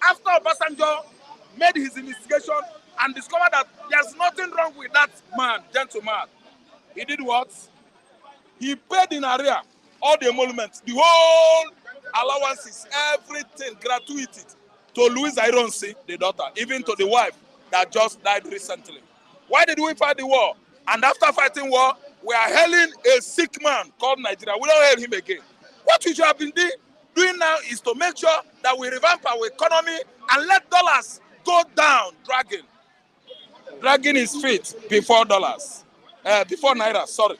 After Obasanjo made his investigation and discovered that there's nothing wrong with that man, gentleman, he did what? He paid in arrear all the emoluments, the whole allowances, everything, gratuity to Louise Ironsi, the daughter, even to the wife that just died recently. Why did we fight the war? And after fighting war, we are hailing a sick man called Nigeria. We don't hail him again. What we should have been doing now is to make sure that we revamp our economy and let dollars go down, dragging his feet before before Naira, sorry.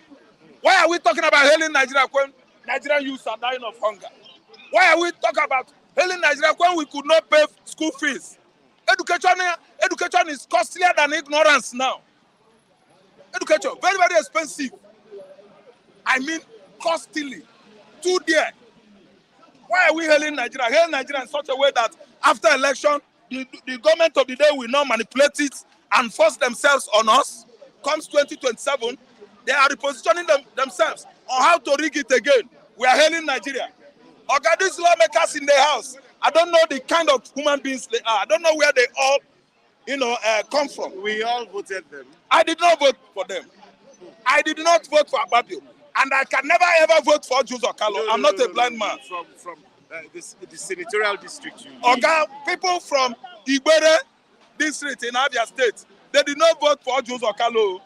Why are we talking about hailing Nigeria when Nigerian youths are dying of hunger? Why are we talking about hailing Nigeria when we could not pay school fees? Education is costlier than ignorance now. Education, very, very expensive. I mean, costly. Too dear. Why are we hailing Nigeria? Hail Nigeria in such a way that after election, the government of the day will not manipulate it and force themselves on us. Comes 2027, they are repositioning themselves on how to rig it again. We are hailing Nigeria. Okay, these lawmakers in the house, I don't know the kind of human beings they are. I don't know where they all, come from. We all voted them. I did not vote for them. I did not vote for Ababio. And I can never ever vote for Jose Okalo. I'm not a blind man. From the senatorial district. Okay, people from Igbere, district in Abia State, they did not vote for Jose Okalo.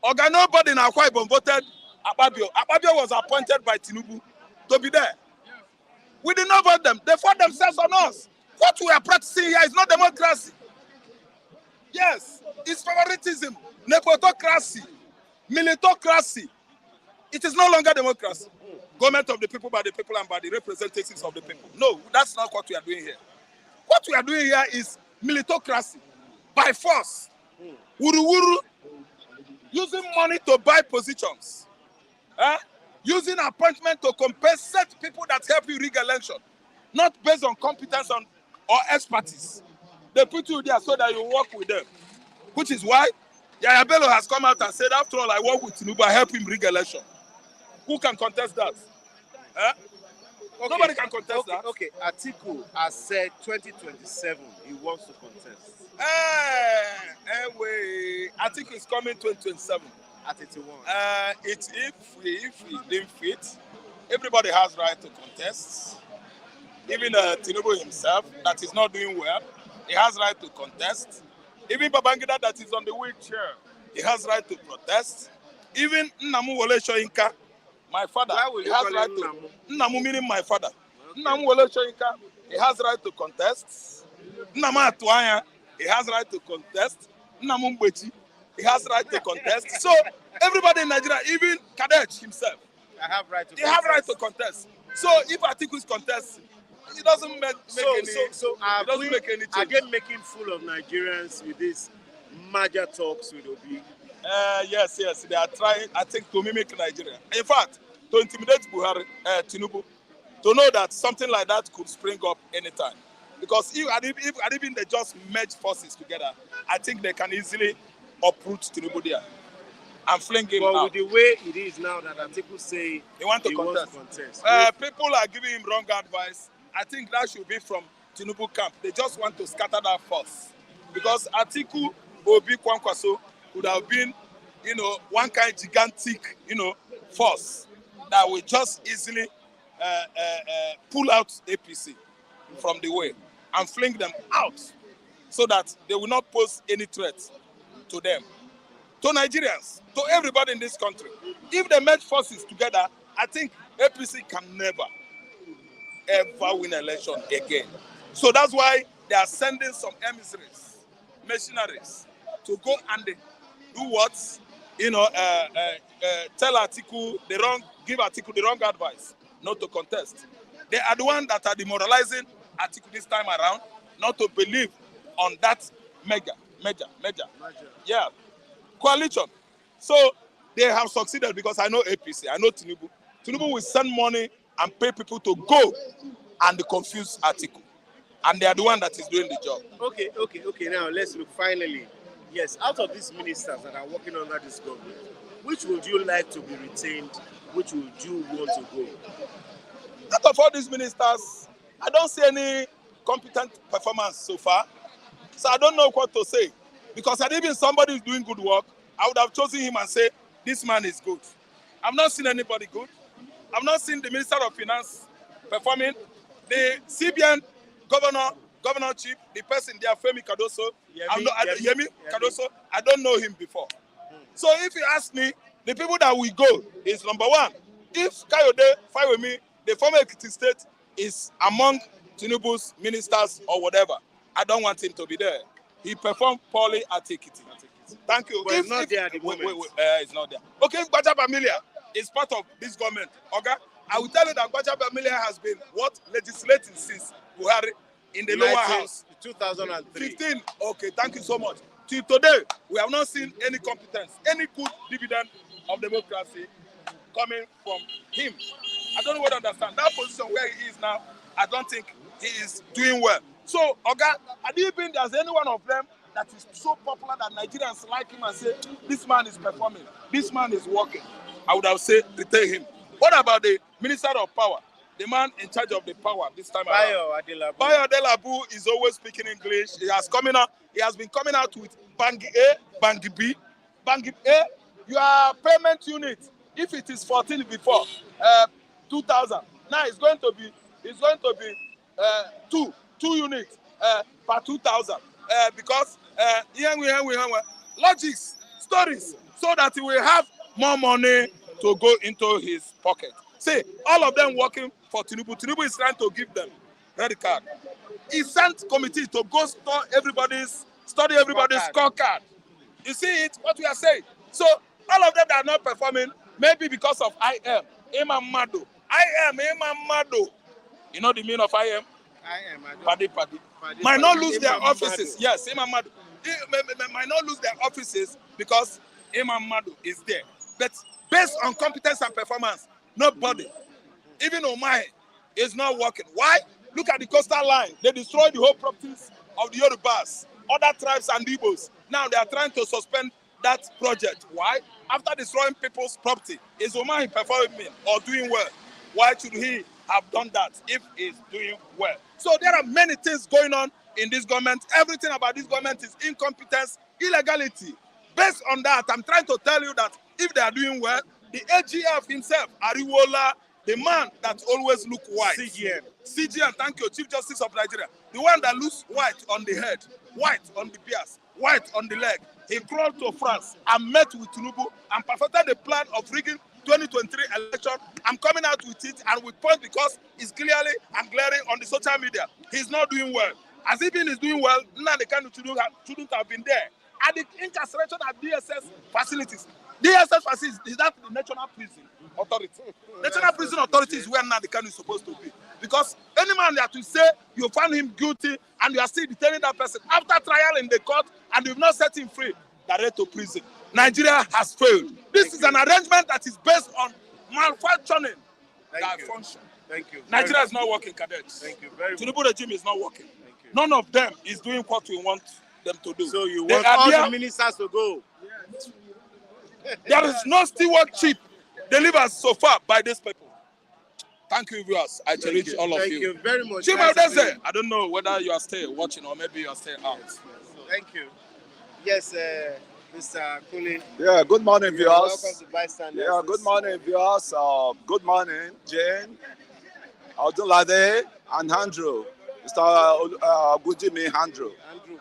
Oga, nobody in Akwa Ibom voted Akpabio. Akpabio was appointed by Tinubu to be there. We did not vote them. They fought themselves on us. What we are practicing here is not democracy. Yes, it's favoritism, nepotocracy, militocracy. It is no longer democracy. Government of the people, by the people, and by the representatives of the people. No, that's not what we are doing here. What we are doing here is militocracy by force. Wuru-wuru, using money to buy positions. Using appointment to compensate people that help you rig election, not based on competence or expertise. They put you there so that you work with them, which is why Yaya Bello has come out and said, after all, I work with Tinubu, I help him rig election. Who can contest that? Okay. Nobody can contest that. Okay, Atiku has said 2027 he wants to contest. Atiku is coming 2027. At 81. If he didn't fit, everybody has right to contest. Even Tinubu himself, that is not doing well, he has right to contest. Even Babangida, that is on the wheelchair, he has right to protest. Even Nnamu Wole Soyinka, my father, he has right to. Nnamu meaning my father. Nnamu Wole Soyinka, he has right to contest. Nnamu Atuanya, he has right to contest. Nnamu Mbechi, he has right to contest. So everybody in Nigeria, even Kadej himself, I have right to they have right to contest. So if Atiku is contesting, it doesn't make any change. Are they making fool of Nigerians with these major talks with Obi? Yes, they are trying, I think, to mimic Nigeria. In fact, to intimidate Buhari, Tinubu, to know that something like that could spring up anytime. Because if even they just merge forces together, I think they can easily uproot Tinubu there and fling him out. But with the way it is now that Atiku say he wants to contest. People are giving him wrong advice. I think that should be from Tinubu camp. They just want to scatter that force. Because Atiku Obi Kwankwaso would have been, one kind of gigantic, force that will just easily pull out APC from the way and fling them out so that they will not pose any threat to them, to Nigerians, to everybody in this country. If they merge forces together, I think APC can never, ever win election again. So that's why they are sending some emissaries, mercenaries, to go and do what? Tell Atiku give Atiku the wrong advice, not to contest. They are the ones that are demoralizing Atiku this time around, not to believe on that major coalition. So they have succeeded because I know APC, I know Tinubu. Tinubu will send money and pay people to go and confuse Atiku. And they are the one that is doing the job. Okay. Now let's look finally. Yes, out of these ministers that are working under this government, which would you like to be retained? Which would you want to go? Out of all these ministers, I don't see any competent performance so far. So I don't know what to say. Because had even somebody is doing good work, I would have chosen him and say, this man is good. I've not seen anybody good. I've not seen the Minister of Finance performing. The CBN governor chief, the person there, Femi Cardoso, Yemi Cardoso, I don't know him before. So if you ask me, the people that we go is number one. If Kayode Fayemi, the former Ekiti State, is among Tinubu's ministers or whatever, I don't want him to be there. He performed poorly at Ekiti. Thank you. But he's not there at the moment. He's not there. Okay, if Gbaja Bamilia is part of this government, okay, I will tell you that Gbaja Bamilia has been legislating since Buhari in the lower house. 2003. 15. Okay, thank you so much. Till today, we have not seen any competence, any good dividend of democracy coming from him. I don't know what to understand. That position where he is now, I don't think he is doing well. So, Oga, I didn't think there's any one of them that is so popular that Nigerians like him and say, this man is performing, this man is working. I would have said, retain him. What about the Minister of Power? The man in charge of the power this time around. Bayo Adelabu is always speaking English. He has been coming out with Bangi A, Bangi B. Bangi A, your payment unit, if it is 14 before, 2,000. Now it's going to be two units per 2,000. because logics, stories, so that he will have more money to go into his pocket. See, all of them working for Tinubu. Tinubu is trying to give them red card. He sent committee to go study everybody's scorecard. You see it, what we are saying. So all of them that are not performing, maybe because of Imam Mado. Imam Mado. You know the meaning of I am? Paddy. Might not lose their offices. Yes, Imam Mado. Might not lose their offices because Imam Mado is there. But based on competence and performance, nobody, even Omai, is not working. Why? Look at the coastal line. They destroyed the whole properties of the Yorubas, other tribes and Igbos. Now they are trying to suspend that project. Why? After destroying people's property, is Omai performing or doing well? Why should he have done that if he's doing well? So there are many things going on in this government. Everything about this government is incompetence, illegality. Based on that, I'm trying to tell you that if they are doing well, the AGF himself, Ariwola, the man that always look white. CGM, thank you, Chief Justice of Nigeria. The one that looks white on the head, white on the pierce, white on the leg. He crawled to France and met with Tinubu and perfected the plan of rigging 2023 election. I'm coming out with it and with point because it's clearly and glaring on the social media. He's not doing well. As if he is doing well, none of the kind of shouldn't have been there. And the incarceration at DSS facilities. DSS facilities, is that the National Prison Authority? National Prison Authority is where Nnamdi Kanu is supposed to be. Because any man that will say you found him guilty and you are still detaining that person after trial in the court and you've not set him free, direct to prison. Nigeria has failed. This is an arrangement that is based on malfunctioning that function. Thank you. Nigeria is not working, cadets. Thank you very much. Tinubu regime is not working. None of them is doing what we want them to do. So you want all the ministers to go? There is no stewardship delivered so far by these people. Thank you, viewers. I challenge all of you. Thank you very much. I don't know whether you are still watching or maybe you are still out. Thank you. Yes, Mr. Kuli. Yeah, good morning, viewers. Welcome to Bystanders. Yeah, good morning, viewers. Good morning, Jane, Odunlade, and Andrew. Mr. Gujimi Andrew.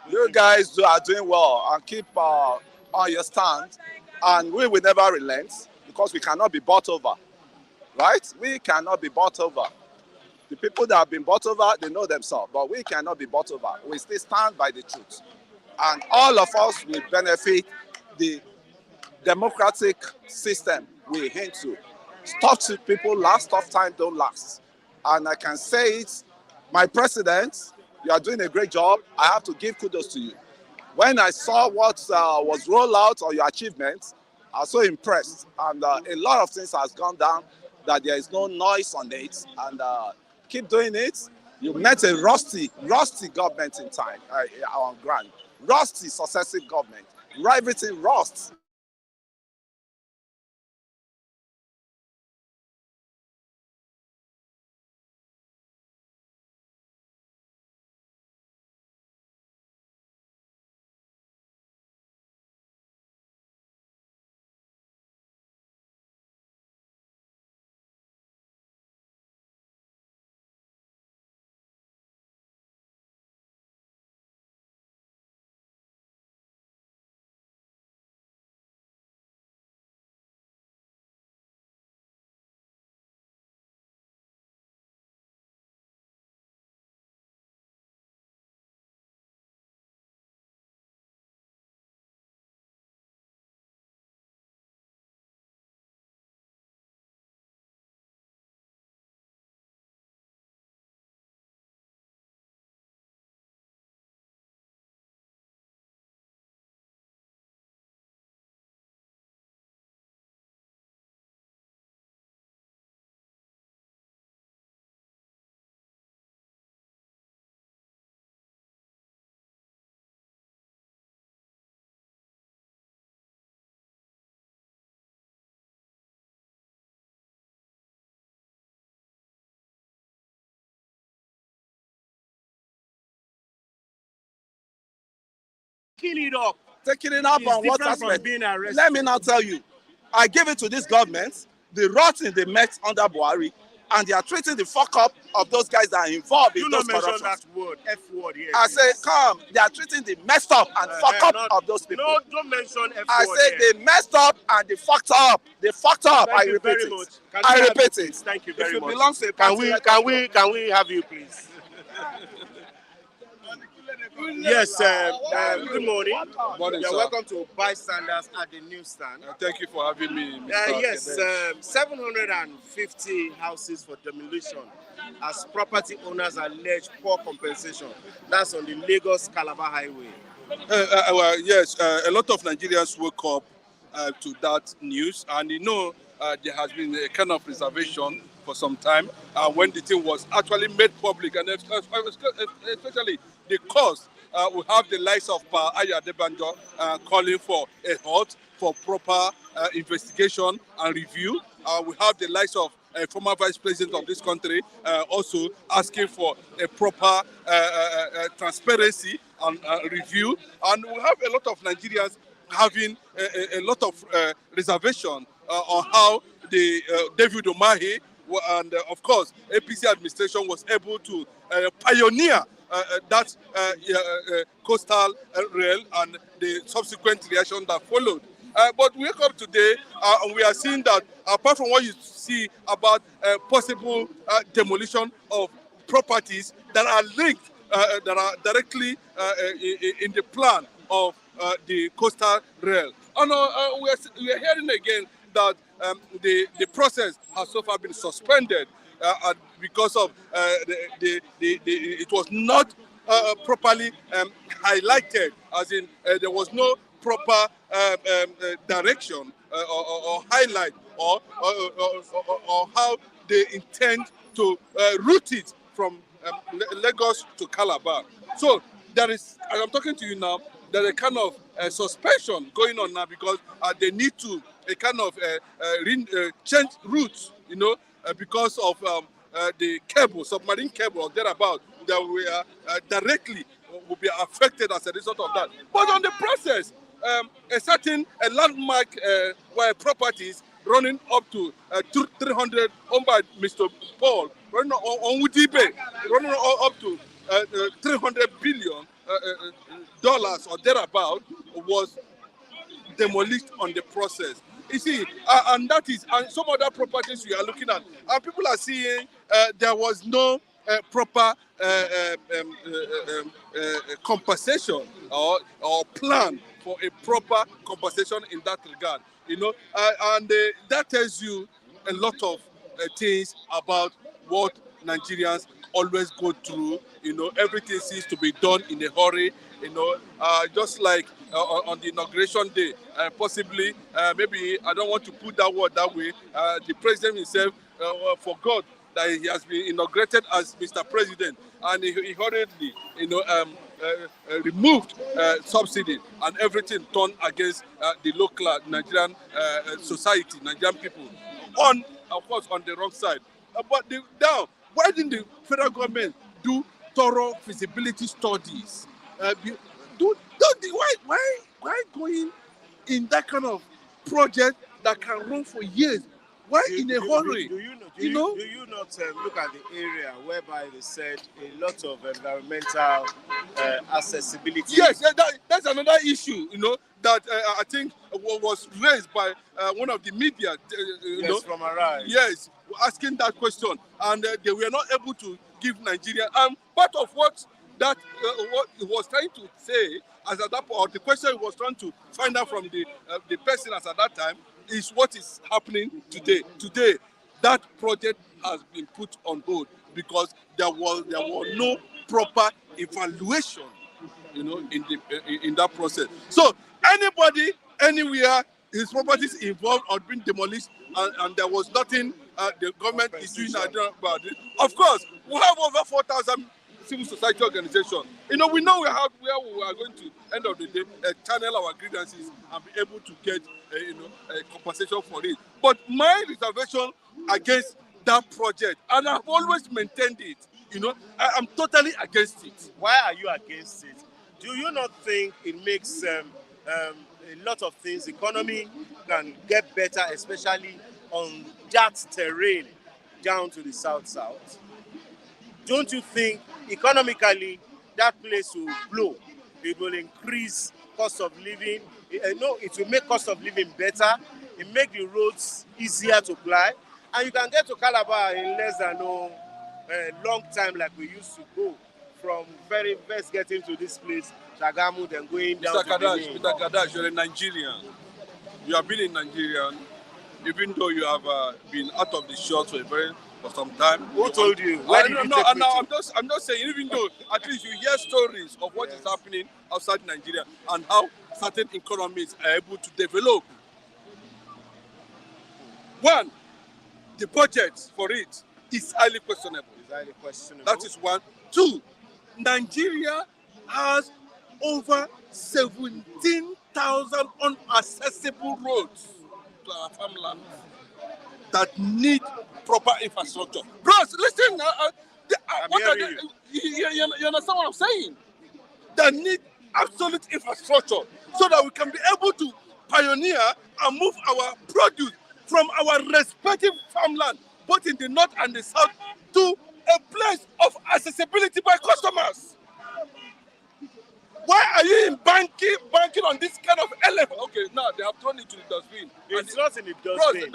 You guys are doing well and keep on your stand. And we will never relent because we cannot be bought over. Right? We cannot be bought over. The people that have been bought over, they know themselves. But we cannot be bought over. We still stand by the truth. And all of us will benefit the democratic system we aim to. Toxic people last, tough time don't last. And I can say it, my president, you are doing a great job. I have to give kudos to you. When I saw what was rolled out or your achievements, I was so impressed. And a lot of things has gone down that there is no noise on it. And keep doing it. You met a rusty government in time on ground. Rusty successive government. Everything rust. Taking it up. Taking it up on what aspect? Let me now tell you. I give it to this government. The rotting they met under Buhari. and they are treating the fuck up of those guys that are involved You in not those mention corruptions. that word, F word here. I say, please. come, they are treating the messed up and fuck up Not- of those people. No, don't mention F I word say here. they messed up and they fucked up. They fucked up. Thank I you repeat very it. much. Can I we have repeat you, it. please? Thank you very If you much. belong to a Can party, we let can us we know. can we have you, please? Yes, good morning. Morning, You're sir. welcome to Bystanders at the newsstand. Thank you for having me, Mr. Yes, Kedesh. 750 houses for demolition as property owners allege poor compensation. That's on the Lagos-Calabar Highway. Well, yes, a lot of Nigerians woke up to that news, and there has been a kind of reservation for some time when the thing was actually made public, and especially the cost. We have the likes of Aya Debanjo calling for a halt for proper investigation and review. We have the likes of former vice president of this country also asking for a proper transparency and review. And we have a lot of Nigerians having a lot of reservation on how the David Umahi and of course APC administration was able to pioneer that coastal rail and the subsequent reaction that followed. But we wake up today and we are seeing that apart from what you see about possible demolition of properties that are linked, that are directly in the plan of the coastal rail. And we are hearing again that the process has so far been suspended because of it was not properly highlighted, as in there was no proper direction or highlight or how they intend to route it from Lagos to Calabar. So there is, as I'm talking to you now, there's a kind of suspension going on now because they need to change routes, because of the cable, submarine cable or thereabout that we are directly will be affected as a result of that. But on the process, a landmark properties running up to 300 owned by Mr. Paul, running on Wudibe, running up to $300 billion dollars or thereabout was demolished on the process. You see, and that is, and some other properties we are looking at, and people are seeing there was no proper compensation or plan for a proper compensation in that regard. And that tells you a lot of things about what Nigerians always go through. Everything seems to be done in a hurry. Just like on the inauguration day, possibly, maybe I don't want to put that word that way. The president himself forgot that he has been inaugurated as Mr. President, and he hurriedly, removed subsidy, and everything turned against the local Nigerian society, Nigerian people, of course, on the wrong side. Now, why didn't the federal government do thorough feasibility studies? Why going in that kind of project that can run for years? Why in a hurry? Do you not look at the area whereby they said a lot of environmental accessibility? Yes, that's another issue, that I think was raised by one of the media. From Arise. Yes, asking that question, and they were not able to give Nigeria. Part of what he was trying to say as at that point, or the question he was trying to find out from the person as at that time, is what is happening today. Today, that project has been put on hold because there was no proper evaluation, in that process. So anybody, anywhere, his properties involved or been demolished, and there was nothing the government is doing about it. Of course, we have over 4,000 civil society organizations. We know we have where we are going to end of the day channel our grievances and be able to get a compensation for it. But my reservation against that project, and I've always maintained it, I'm totally against it. Why are you against it? Do you not think it makes a lot of things, economy can get better, especially on that terrain? down to the south, don't you think economically that place will blow? It will increase cost of living. No, it will make cost of living better. It make the roads easier to ply, and you can get to Calabar in less than long time like we used to go from very first getting to this place, Shagamu, then going down to Benin. Mr. Kadash, you're a Nigerian. You have been in Nigeria, even though you have been out of the shores for some time. Who told you? Where did you take me to? I'm not saying, even though at least you hear stories of what is happening outside Nigeria and how certain economies are able to develop. One, the budget for it is highly questionable. That is one. Two, Nigeria has over 17,000 unaccessible roads to our farmland that need proper infrastructure. Bros, listen, you understand what I'm saying? That need absolute infrastructure so that we can be able to pioneer and move our produce from our respective farmland, both in the north and the south, to a place of accessibility by customers. Why are you in banking on this kind of elephant? Okay, now they have thrown it to the dustbin. It's not in the dustbin.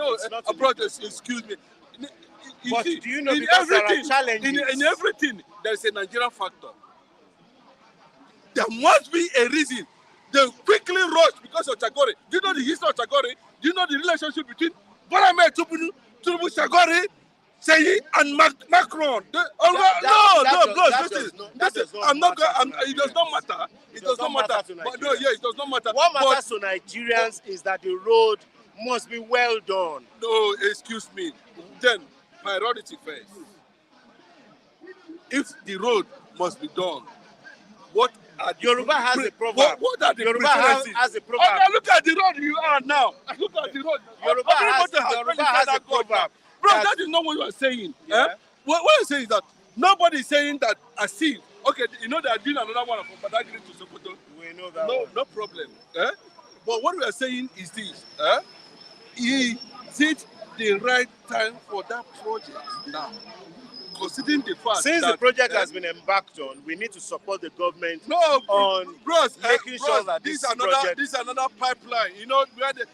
Excuse me. But do you know, because there are challenges. In everything, there is a Nigerian factor. There must be a reason. They quickly rush because of Chagore. Do you know the history of Chagore? Do you know the relationship between Bola Ahmed Tinubu, Chagore, Seyi, and Macron? It does not matter. It does not matter. But no, it does not matter. What matters to Nigerians is that the road must be well done. No, excuse me. Then, priority first. If the road must be done, what are the Yoruba has a proverb. What are the Yoruba has a proverb. Okay, look at the road you are now. Look at the road. Yoruba has a proverb. Bro, that is not what you are saying. Yeah. Eh? What you are saying is that nobody is saying that I see. Okay, you know they are doing another one from Badagry to Sokoto. We know that. No problem. Eh? But what we are saying is this. Eh? Is it the right time for that project now? Considering the fact since that, the project has been embarked on, we need to support the government on making sure that this project... This is another pipeline. You know, where the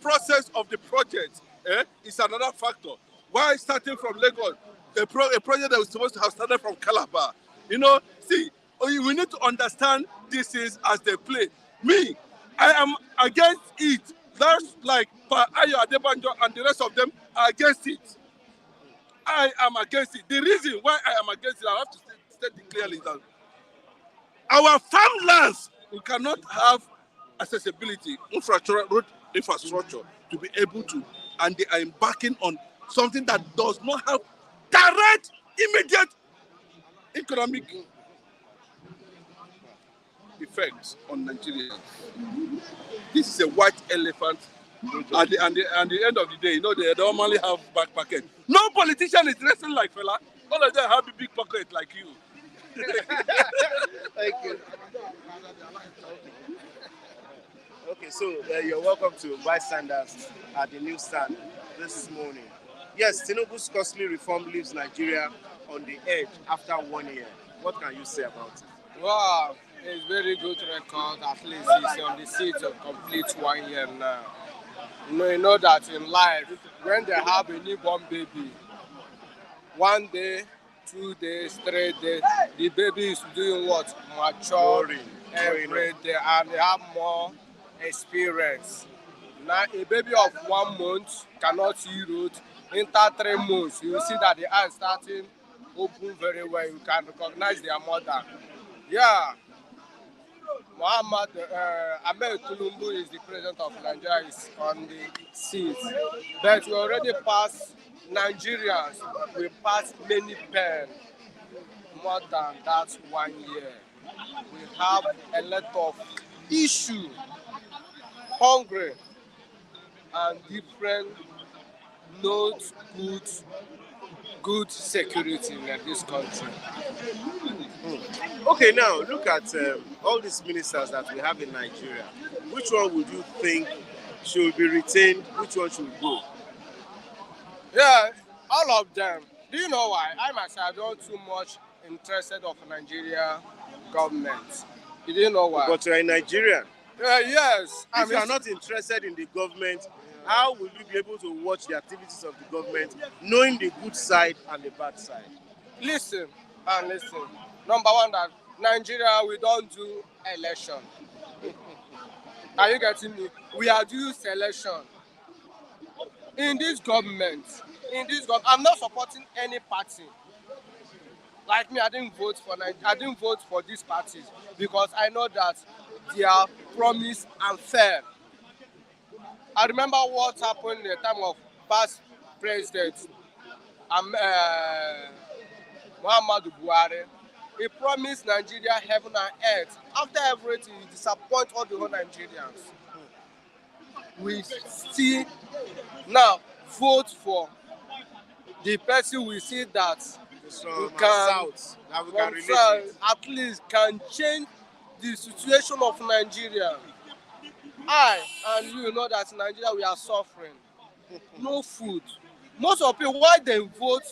process of the project is another factor. Why starting from Lagos? A project that was supposed to have started from Calabar. You know, see, we need to understand these things as they play. Me, I am against it. That's like Ayo Adebanjo and the rest of them are against it. I am against it. The reason why I am against it, I have to state it clearly, is that our farmlands, we cannot have accessibility, road infrastructure to be able to, and they are embarking on something that does not have direct, immediate economic effects on Nigerians. This is a white elephant. At the end of the day, you know, they normally have back pocket. No politician is dressing like fella. All of them have a big pocket like you. Thank you. Okay, so you're welcome to bystanders at the newsstand this morning. Yes, Tinubu's costly reform leaves Nigeria on the edge after 1 year. What can you say about it? Wow, it's very good record. At least he's on the seat to complete 1 year now. You know that in life, when they have a newborn baby, 1 day, 2 days, 3 days, the baby is doing what? Maturing every day, and they have more experience. Now, a baby of 1 month cannot see road. Enter 3 months, you will see that the eyes starting open very well. You can recognize their mother. Yeah. Ahmed Tinubu is the president of Nigeria, is on the seat. But we already passed Nigerians. We passed many pen more than that 1 year. We have a lot of issues, hungry, and different, not good security in this country. Okay, now look at all these ministers that we have in Nigeria. Which one would you think should be retained? Which one should go? Yeah, All of them. Do you know why? I myself don't too much interested of Nigeria government. You didn't know why? But you're a Nigerian. Yes. If you are not interested in the government, how will you be able to watch the activities of the government, knowing the good side and the bad side? Listen and listen. Number one, that Nigeria, we don't do election. Are you getting me? We are doing selection. In this government, I'm not supporting any party. Like me, I didn't vote for these parties because I know that they are promised and fair. I remember what happened in the time of past president Muhammadu Buhari. He promised Nigeria heaven and earth. After everything, he disappointed all the whole Nigerians. We still now vote for the person we see that we can at least can change the situation of Nigeria. I and you know that in Nigeria we are suffering. No food. Most of people, why they vote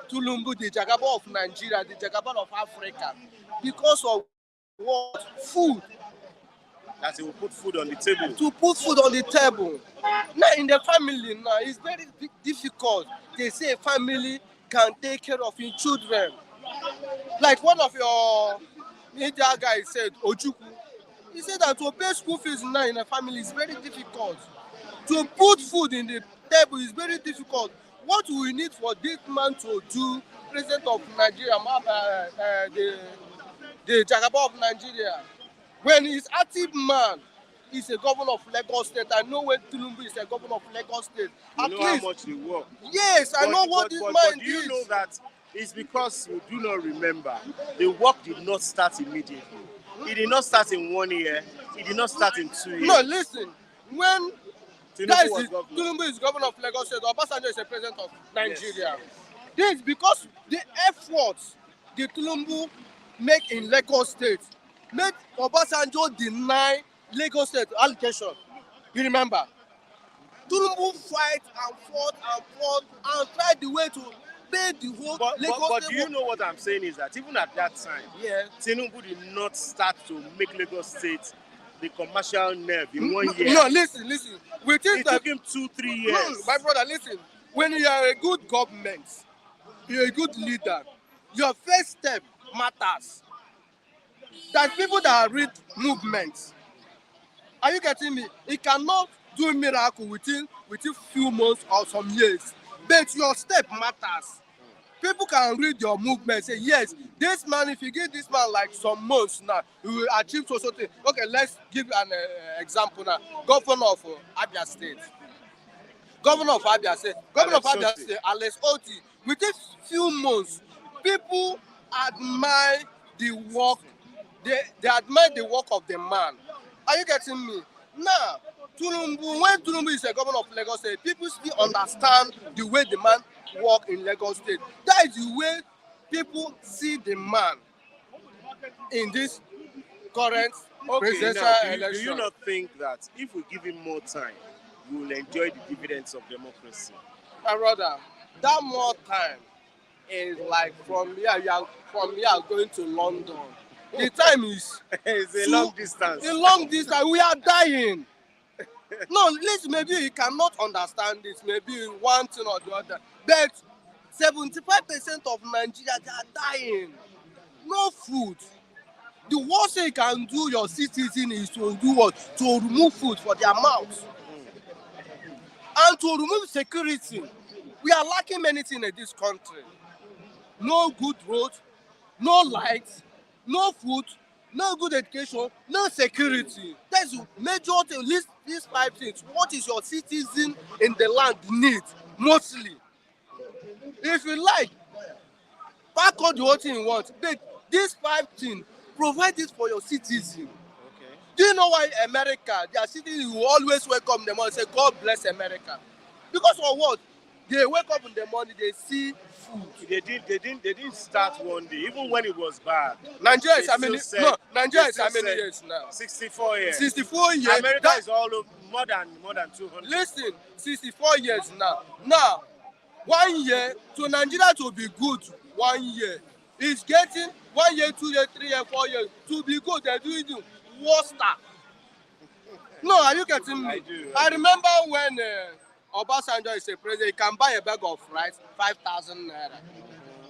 Tulumbu, the Jagaba of Nigeria, the Jagaba of Africa? Because of what? Food. That he will put food on the table. To put food on the table. Now in the family now, it's very difficult. They say a family can take care of your children. Like one of your media guys said, Ojuku, he said that to pay school fees now in a family is very difficult. To put food in the table is very difficult. What we need for this man to do, President of Nigeria, the Jagaba of Nigeria, when he's active man, he's a governor of Lagos State. I know when Tulumbu is a governor of Lagos State. You know how much they work. Yes, I know what this man did. Do you know that it's because you do not remember, the work did not start immediately. It did not start in 1 year. It did not start in 2 years. No, listen. When Tulumbu is governor of Lagos State, Obasanjo is the president of Nigeria. Yes. This is because the efforts the Tulumbu make in Lagos State made Obasanjo deny Lagos State allocation. You remember? Tulumbu fight and fought and tried the way to pay the whole Lagos State. But do you know what I'm saying is that even at that time, Tinubu did not start to make Lagos State the commercial nerve in 1 year. No, listen. It took him 2-3 years. My brother, listen. When you are a good government, you're a good leader, your first step matters. That people that read movements. Are you getting me? It cannot do a miracle within few months or some years. But your step matters. People can read your movement, say, yes, this man, if you give this man like some months now, he will achieve so thing. Okay, let's give an example now. Governor of Abia State. Governor of Abia State, Alex Oti, within few months, people admire the work. They admire the work of the man. Are you getting me? Now, when Tulumbu is a governor of Lagos State, people still understand the way the man work in Lagos State. That is the way people see the man in this current presidential election. Do you not think that if we give him more time, we will enjoy the dividends of democracy? My brother, that more time is like from here going to London. The time is it's a long distance. A long distance. We are dying. No, listen, maybe you cannot understand this, maybe one thing or the other. But 75% of Nigeria, they are dying. No food. The worst thing you can do your citizen is to do what? To remove food for their mouths. And to remove security. We are lacking many things in this country. No good roads, no lights, no food, no good education, no security. That's the major thing. These 5 things. What is your citizen in the land need mostly? If you like, pack all the whole thing you want. But these 5 things, provide it for your citizen. Okay. Do you know why America, their citizens will always wake up in the morning and say, God bless America? Because of what? They wake up in the morning, they see food. They didn't start one day, even when it was bad. Nigeria is how many years now? 64 years. 64 years. America is all over more than 200. Listen, 64 years now. Now, 1 year to Nigeria to be good 1 year. It's getting 1 year, 2 years, 3 years, 4 years to be good. They're doing it worse. No, are you getting me? I do. I remember when Obasanjo is a president, he can buy a bag of rice 5,000 naira.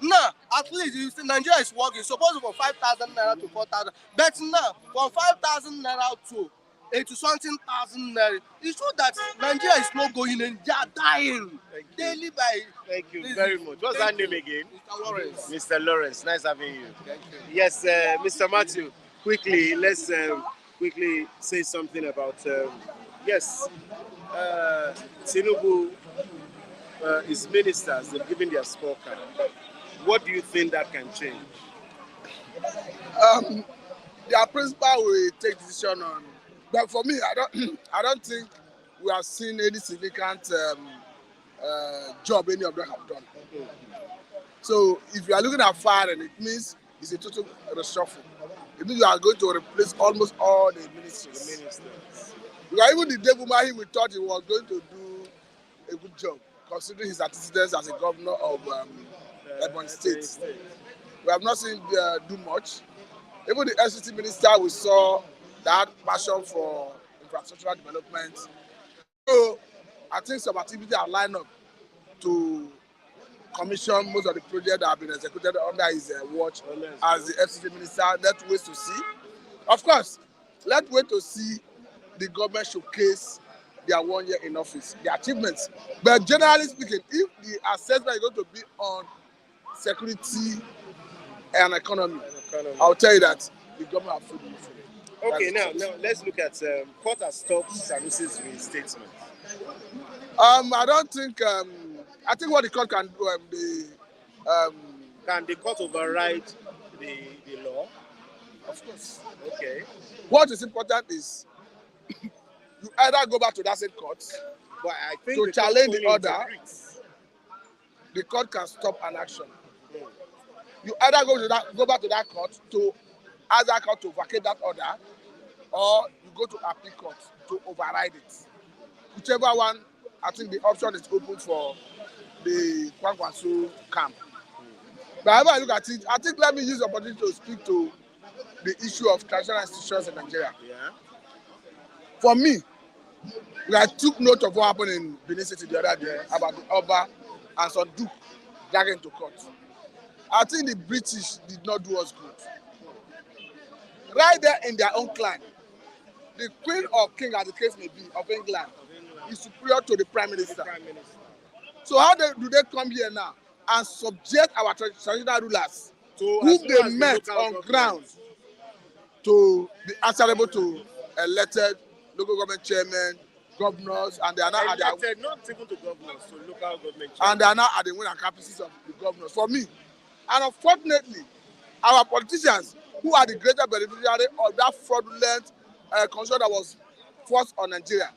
Now, at least you see, Nigeria is working. Supposed for 5,000 naira to 4,000, but now from 5,000 naira to 80-something thousand naira, it's true that Nigeria is not going in. They are dying daily by. Thank you very much. What's that name again? Mr. Lawrence. Mr. Lawrence. Nice having you. Thank you. Yes, Mr. Matthew. Quickly, let's quickly say something about yes, Tinubu, his ministers, they've given their scorecard. What do you think that can change? Their principal will take decision on. But for me, I don't think we have seen any significant job any of them have done. So if you are looking at firing, it means it's a total reshuffle. It means you are going to replace almost all the ministers. Because even the devil man, we thought he was going to do a good job, considering his antecedents as a governor of Ebonyi State. We have not seen do much. Even the FCT minister, we saw that passion for infrastructural development. So I think some activities are lined up to commission most of the projects that have been executed under his watch as the FCT minister. Let's wait to see. Of course, let's wait to see the government showcase their 1 year in office, the achievements. But generally speaking, if the assessment is going to be on security and economy, I'll tell you that the government have failed. Okay, now let's look at court has stopped Sanusi'S reinstatement. I don't think. I think what the court can do, Can the court override the law? of course. Okay. What is important is you either go back to that same court But I think to the challenge court the only order. interprets. The court can stop an action. You either go back to that court to ask that court to vacate that order, or you go to appeal court to override it. Whichever one, I think the option is open for the Kwankwaso camp. But however I look at it, I think let me use the opportunity to speak to the issue of traditional institutions in Nigeria. Yeah. For me, I took note of what happened in Benin City the other day about the Oba and some Duke dragging to court. I think the British did not do us good. Right there in their own clan, the Queen or King, as the case may be, of England is superior to the Prime Minister. So how do they come here now and subject our traditional rulers, whom they met on ground, to be answerable to elected local government chairmen, governors, and they are now Elected, not even to governors, to local government chairmen. and they are now at the wing and campuses of the governors. For me, and unfortunately, our politicians, who are the greater beneficiary of that fraudulent constitution that was forced on Nigeria,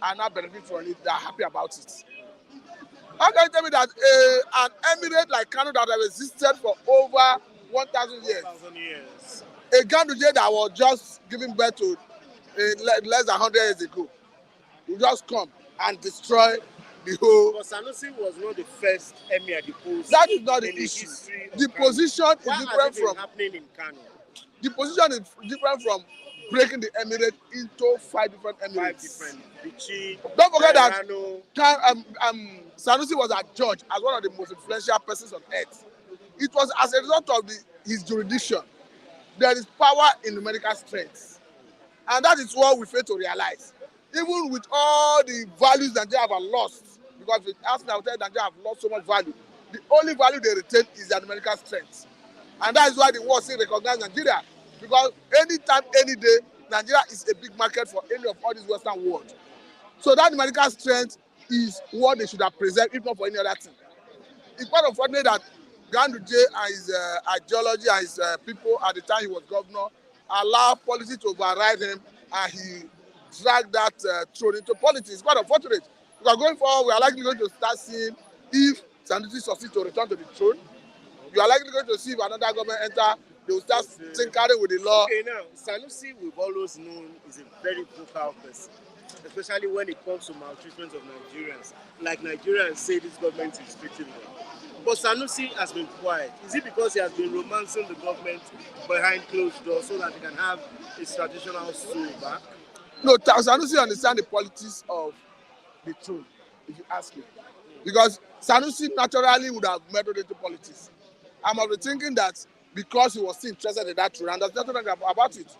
are now benefiting from it. They are happy about it. How can you tell me that an emirate like Kano that has existed for over 1,000 years, 1,000 years. a Ganduje that was just giving birth to less than 100 years ago, will just come and destroy the whole. But Sanusi was not the first emir deposed. That is not the in issue. history of The Kano. position Why is has different it been from happening in Kano? the position is different from breaking the emirate into 5 different emirates. 5 different. Bichi, Don't forget that Rano. Sanusi was adjudged as one of the most influential persons on earth. It was as a result of his jurisdiction. There is power in numerical strength. And that is what we fail to realize. Even with all the values Nigeria have lost, because if you ask me, I will tell you Nigeria have lost so much value. The only value they retain is their numerical strength. And that is why the world still recognize Nigeria. Because anytime, any day, Nigeria is a big market for any of all this Western world. So that numerical strength is what they should have preserved, if not for any other thing. It's quite unfortunate that Ganduje and his ideology and his people at the time he was governor allowed policy to override him, and he dragged that throne into politics. It's quite unfortunate. Because going forward, we are likely going to start seeing if Sanusi succeeds to return to the throne. You are likely going to see if another government enter, they will start tinkering with the law. Okay, now, Sanusi, we've always known, is a very vocal person. especially when it comes to maltreatment of Nigerians. Like Nigerians say this government is treating them. But Sanusi has been quiet. Is it because he has been romancing the government behind closed doors so that he can have his traditional soul back? No, Sanusi understand the politics of the throne, if you ask me. Because Sanusi naturally would have meddled into politics. I'm of the thinking that because he was still interested in that throne, and there's nothing about it.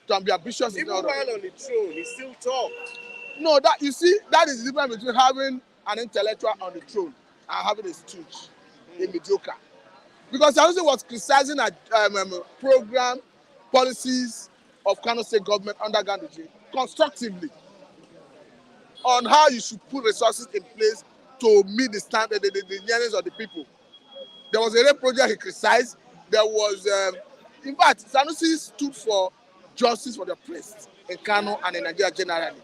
To be ambitious. Even while on the throne, he still talked. No, that you see, that is the difference between having an intellectual on the throne and having a stooge, a mediocre. Because Sanusi was criticizing a program, policies of Kano State government under Ganduje constructively on how you should put resources in place to meet the standard, the needs of the people. There was a rail project he criticized. There was, in fact, Sanusi stood for justice for the oppressed in Kano and in Nigeria generally.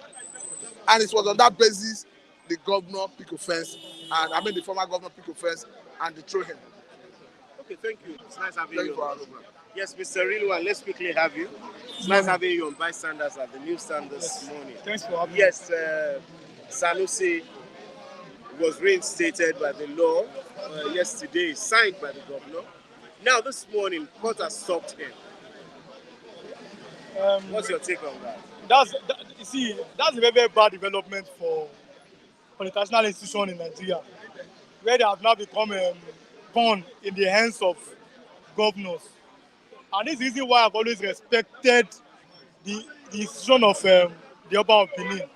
And it was on that basis the governor picked offense, and I mean the former governor picked offense and dethroned him. Okay, thank you. It's nice having Thank you. you for having me. Yes, Mr. Rilwan, let's quickly have you. It's nice having you on Bystanders at the newsstand this morning. Thanks for having me. Yes, Sanusi was reinstated by the law yesterday, signed by the governor. Now, this morning, court has stopped him. What's your take on that? You see, that's a very, very bad development for the international institution in Nigeria, where they have now become pawn in the hands of governors. And this is the reason why I've always respected the institution of the Oba of Benin.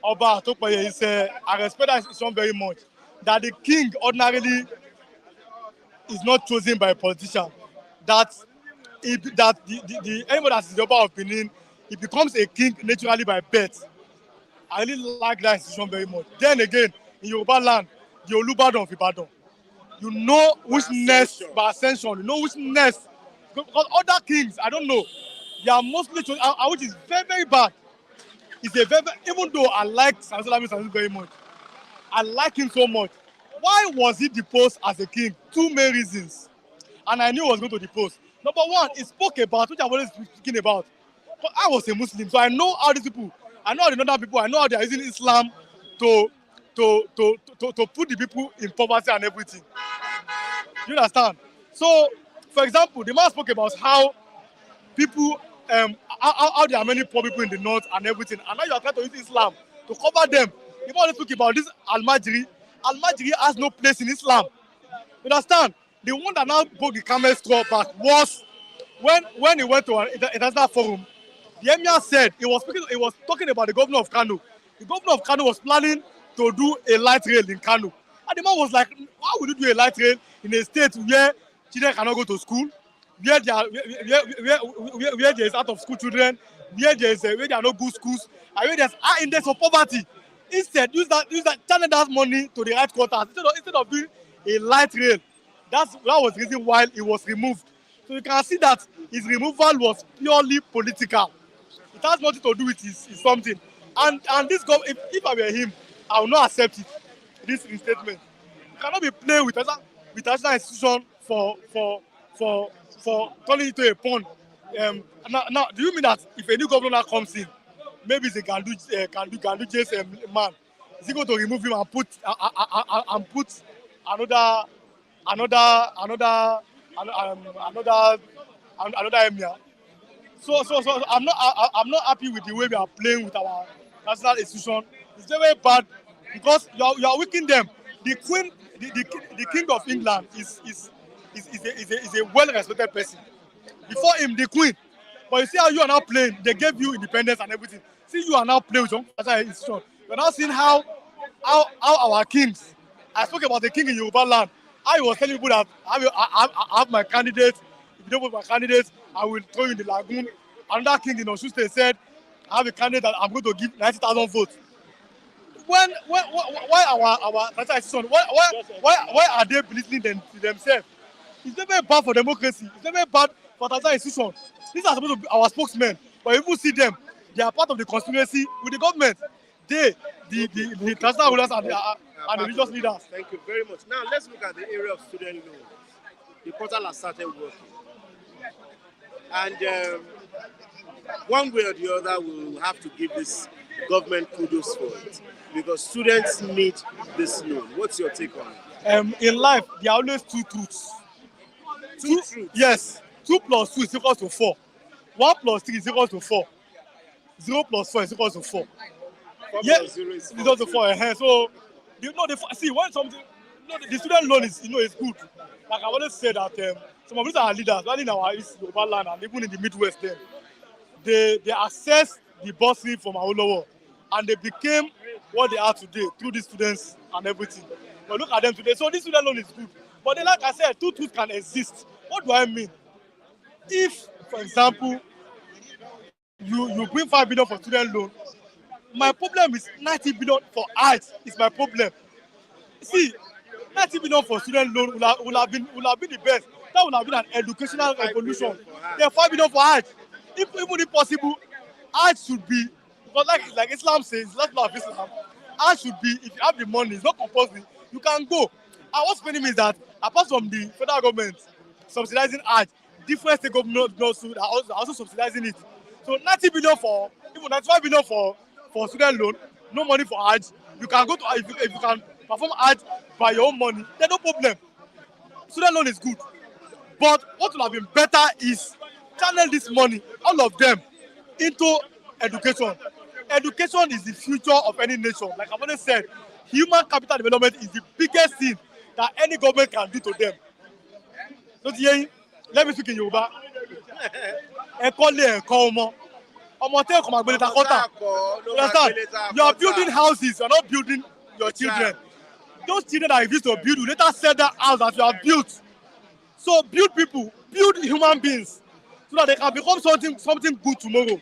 Oba Atopoye I respect that institution very much. That the king ordinarily is not chosen by a politician. That anyone that is the Oba of Benin, he becomes a king naturally by birth. I really like that institution very much. Then again, in Yoruba land, the Olubadan of Ibadan, you know which nest by ascension, you know which nest. Because other kings, I don't know, they are mostly chosen, which is very, very bad. It's a very, even though I like Sanusi very much, I like him so much. Why was he deposed as a king? Two main reasons. And I knew he was going to depose. Number one, he spoke about, which I've always been speaking about. But I was a Muslim, so I know how these people, I know how the northern people, I know how they are using Islam to put the people in poverty and everything. You understand? So, for example, the man spoke about how people, how there are many poor people in the north and everything, and now you are trying to use Islam to cover them. The man spoke about this Al-Majri. Al-Majri has no place in Islam. You understand? The one that now broke the camel's straw back was when he went to an international forum. The emir said he was talking about the governor of Kano. The governor of Kano was planning to do a light rail in Kano. And the man was like, why would you do a light rail in a state where children cannot go to school, where there is out of school children, where there are no good schools, and where there's high index of poverty? Instead, use that channel that money to the right quarters instead of doing a light rail. That was the reason why he was removed. So you can see that his removal was purely political. It has nothing to do with his something. And this government, if I were him, I would not accept it. This reinstatement. You cannot be playing with national institution for turning it to a pawn. Now, do you mean that if a new governor comes in, maybe it's a Ganduje's man, is he going to remove him and put another emir? So I'm not happy with the way we are playing with our national institution. It's very bad because you are weakening them. The Queen, the King of England is a well-respected person. Before him, the Queen. But you see how you are now playing. They gave you independence and everything. See, you are now playing with your national institution. You are now seeing how our kings. I spoke about the king in Yoruba land. I was telling people that I have my candidate. If you don't vote for my candidate, I will throw you in the lagoon. Another king in Osun State said, I have a candidate that I'm going to give 90,000 votes. Why our national institution? Why are they belittling themselves? It's very bad for democracy. It's very bad for national institution. These are supposed to be our spokesmen, but if you see them, they are part of the conspiracy with the government. The national rulers and the religious leaders. Thank you very much. Now let's look at the area of student loans. The portal has started working, and one way or the other, we'll have to give this government kudos for it because students need this loan. What's your take on it? In life, there are always two truths. Two truths. Yes. 2 plus 2 is equal to 4. 1 plus 3 is equal to 4. 0 plus 4 is equal to 4. 4 Yeah, plus 0 is it's equal to 4. So, see, when something, the student loan is, is good. Like I always say that some of these are leaders, not in our East Yoruba land and even in the Midwest, they access the bursary from our lower, and they became what they are today through the students and everything. But look at them today. So this student loan is good. But then, like I said, two truths can exist. What do I mean? If, for example, you bring 5 billion for student loan, my problem is 90 billion for arts is my problem. See, 90 billion for student loan will have been the best. That would have been an educational revolution. Then 5 billion for arts. Even if possible, arts should be, because like Islam says, let's love Islam. Arts should be, if you have the money, it's not compulsory, you can go. And what's funny is that apart from the federal government subsidizing arts, different state governments are also subsidizing it. So 90 billion for, even 95 billion for student loan, no money for arts. You can go to, if you can perform arts by your own money, then no problem. Student loan is good. But what would have been better is channel this money, all of them, into education. Education is the future of any nation. Like I've always said, human capital development is the biggest thing that any government can do to them. Let me speak in Yoruba. You are building houses, you are not building your children. Those children that you used to build, you later sell that house that you have built. So build people, build human beings, so that they can become something good tomorrow.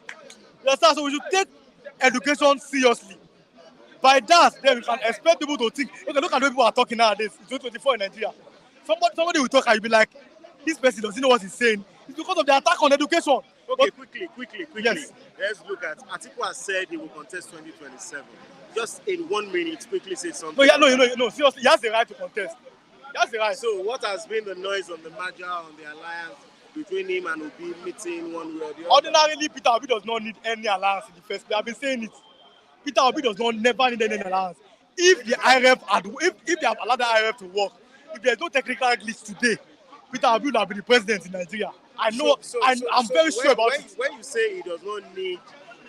So we should take education seriously. By that, then we can expect people to think, okay, look at the people are talking nowadays. It's 2024 in Nigeria. Somebody will talk and you'll be like, this person doesn't know what he's saying. It's because of the attack on education. Okay, quickly. Yes. Let's look at Atiku has said he will contest 2027. Just in 1 minute, quickly say something. No, seriously, he has the right to contest. He has the right. So what has been the noise on the merger, on the alliance between him and Obi meeting one way or the other? Ordinarily, Peter Obi does not need any alliance in the first place. I've been saying it. Peter Obi does not never need any alliance. If the IRF if they have allowed the IRF to work, if there's no technical glitch today, Peter Obi will have been the president in Nigeria. I know. I'm very sure about it. When you say he does not need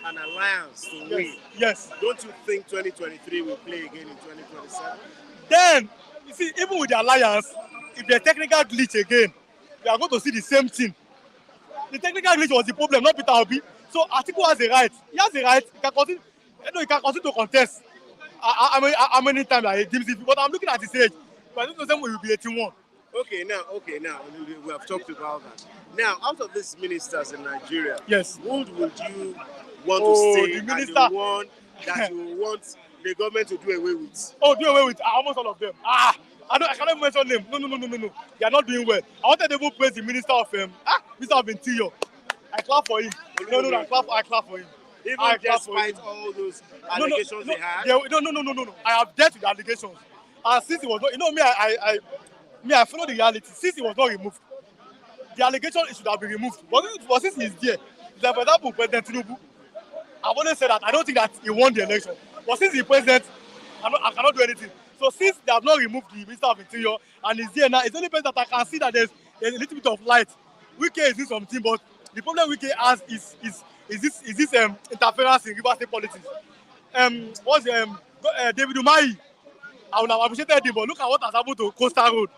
an alliance to win, yes, don't you think 2023 will play again in 2027? Then, you see, even with the alliance, if there's technical glitch again, we are going to see the same thing. The technical glitch was the problem, not Peter Obi. So Atiku has a right. He has a right. He can continue to contest. How many times I deems it? But I'm looking at his age. But I think the will be 81. Okay, now we have talked about that. Now, out of these ministers in Nigeria, yes, who would you want to say the minister, the one that you want the government to do away with? Oh, do away with almost all of them. I cannot mention them. No. They are not doing well. I wanted to even praise the minister of Minister of Interior. I clap for him. No, I clap for him. Even despite all those allegations they had? No. I have dealt with the allegations. And since it was not, I follow the reality. Since it was not removed, the allegation should have been removed. But since he's there, like for example, President Tinubu, I've always said that I don't think that he won the election. But since he's president, I cannot do anything. So since they have not removed the Minister of Interior and he's there now, it's the only place that I can see that there's a little bit of light. Wike is doing something, but the problem Wike has is this interference in Rivers State politics. David Umahi, I would have appreciated him, but look at what has happened to Coastal Road.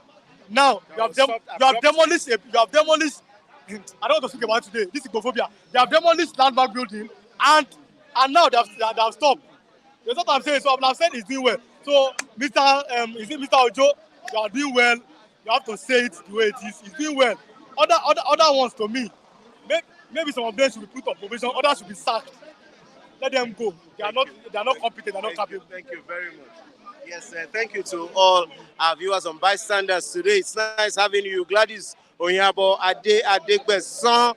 Now you have demolished. I don't want to speak about it today. This is Gophobia. They have demolished landmark building, and now they have stopped. That's what I'm saying. So I'm saying he's doing well. So Mr. Ojo, you are doing well. You have to say it the way it is. He's doing well. Other ones to me, maybe some of them should be put on probation. Others should be sacked. Let them go. They are not competent. They are not capable. Thank you very much. Yes, thank you to all our viewers on Bystanders today. It's nice having you. Gladys Onyabo Adegbeson,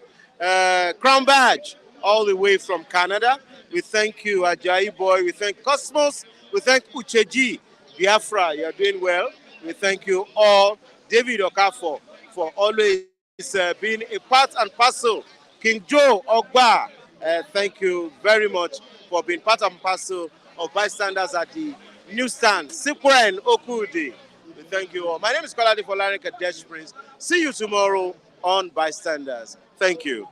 Crown Badge, all the way from Canada. We thank you, Ajayi Boy. We thank Cosmos. We thank Ucheji Biafra. You are doing well. We thank you all. David Okafor for always being a part and parcel. King Joe Ogba, thank you very much for being part and parcel of bystanders at the newsstand. Sikwen Okudi. We thank you all. My name is Kolade Folarin Kadesh Prince. See you tomorrow on Bystanders. Thank you.